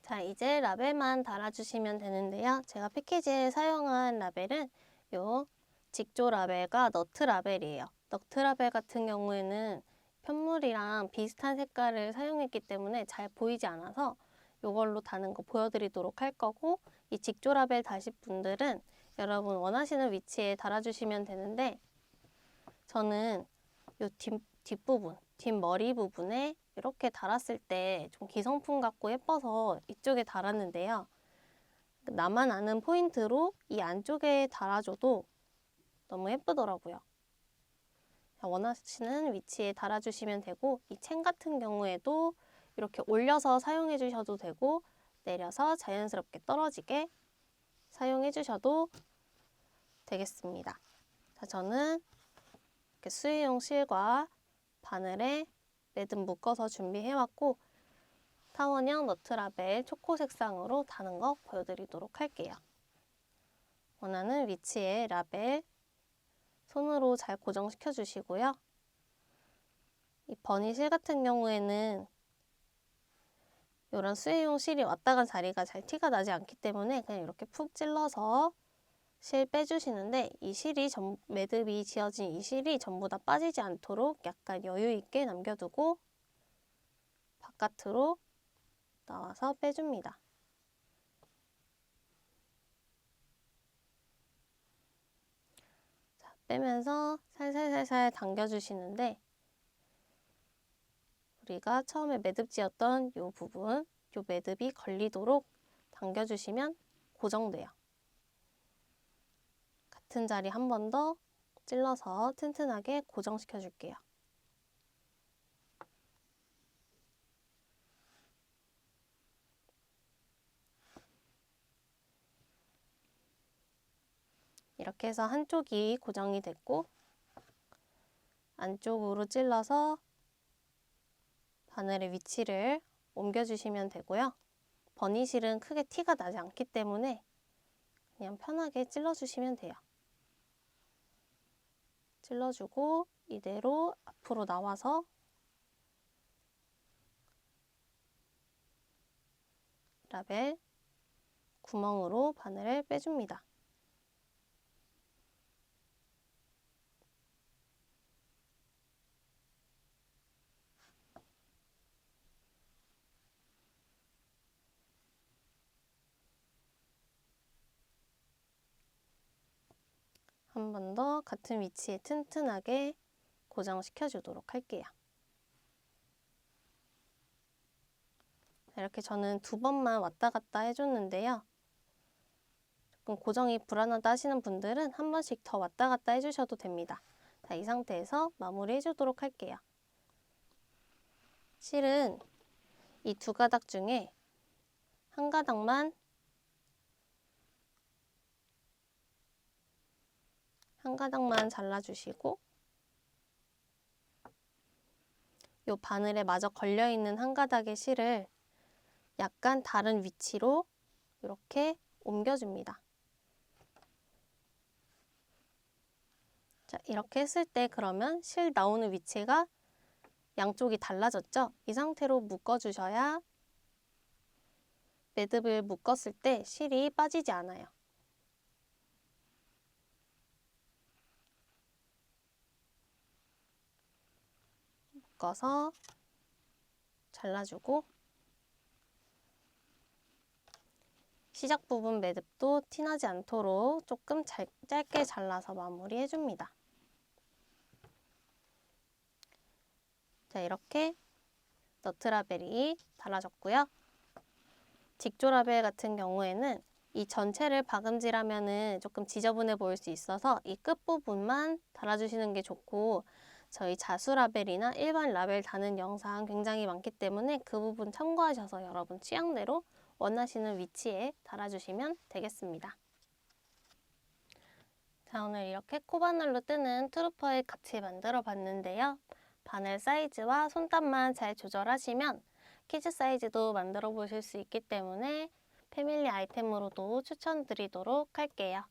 Speaker 1: 자, 이제 라벨만 달아주시면 되는데요. 제가 패키지에 사용한 라벨은 요 직조 라벨과 너트 라벨이에요. 너트 라벨 같은 경우에는 편물이랑 비슷한 색깔을 사용했기 때문에 잘 보이지 않아서 이걸로 다는 거 보여드리도록 할 거고, 이 직조 라벨 다실 분들은 여러분 원하시는 위치에 달아주시면 되는데, 저는 요 뒷부분, 뒷머리 부분에 이렇게 달았을 때 좀 기성품 같고 예뻐서 이쪽에 달았는데요. 나만 아는 포인트로 이 안쪽에 달아줘도 너무 예쁘더라고요. 원하시는 위치에 달아주시면 되고, 이 챙 같은 경우에도 이렇게 올려서 사용해 주셔도 되고 내려서 자연스럽게 떨어지게 사용해 주셔도 되겠습니다. 자, 저는 이렇게 수의용 실과 바늘에 매듭 묶어서 준비해왔고, 타원형 너트라벨 초코 색상으로 다는 거 보여드리도록 할게요. 원하는 위치에 라벨 손으로 잘 고정시켜 주시고요. 이 버니실 같은 경우에는 이런 수혜용 실이 왔다 간 자리가 잘 티가 나지 않기 때문에 그냥 이렇게 푹 찔러서 실 빼주시는데, 이 실이 매듭이 지어진 이 실이 전부 다 빠지지 않도록 약간 여유 있게 남겨두고 바깥으로 나와서 빼줍니다. 자, 빼면서 살살살살 당겨주시는데, 우리가 처음에 매듭 지었던 이 부분, 이 매듭이 걸리도록 당겨주시면 고정돼요. 같은 자리 한 번 더 찔러서 튼튼하게 고정시켜 줄게요. 이렇게 해서 한쪽이 고정이 됐고, 안쪽으로 찔러서 바늘의 위치를 옮겨주시면 되고요. 버니실은 크게 티가 나지 않기 때문에 그냥 편하게 찔러주시면 돼요. 찔러주고 이대로 앞으로 나와서 라벨 구멍으로 바늘을 빼줍니다. 한 번 더 같은 위치에 튼튼하게 고정시켜 주도록 할게요. 이렇게 저는 2번만 왔다 갔다 해줬는데요. 조금 고정이 불안하다 하시는 분들은 한 번씩 더 왔다 갔다 해주셔도 됩니다. 자, 이 상태에서 마무리 해주도록 할게요. 실은 이 2가닥 중에 한 가닥만 잘라주시고, 이 바늘에 마저 걸려있는 한 가닥의 실을 약간 다른 위치로 이렇게 옮겨줍니다. 자, 이렇게 했을 때 그러면 실 나오는 위치가 양쪽이 달라졌죠? 이 상태로 묶어주셔야 매듭을 묶었을 때 실이 빠지지 않아요. 묶어서 잘라주고, 시작 부분 매듭도 티나지 않도록 조금 짧게 잘라서 마무리해줍니다. 자, 이렇게 너트라벨이 달아졌고요. 직조라벨 같은 경우에는 이 전체를 박음질하면 조금 지저분해 보일 수 있어서 이 끝부분만 달아주시는 게 좋고, 저희 자수라벨이나 일반 라벨 다는 영상 굉장히 많기 때문에 그 부분 참고하셔서 여러분 취향대로 원하시는 위치에 달아주시면 되겠습니다. 자, 오늘 이렇게 코바늘로 뜨는 트루퍼에 같이 만들어 봤는데요. 바늘 사이즈와 손땀만 잘 조절하시면 키즈 사이즈도 만들어 보실 수 있기 때문에 패밀리 아이템으로도 추천드리도록 할게요.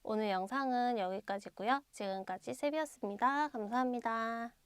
Speaker 1: 오늘 영상은 여기까지고요. 지금까지 세비였습니다. 감사합니다.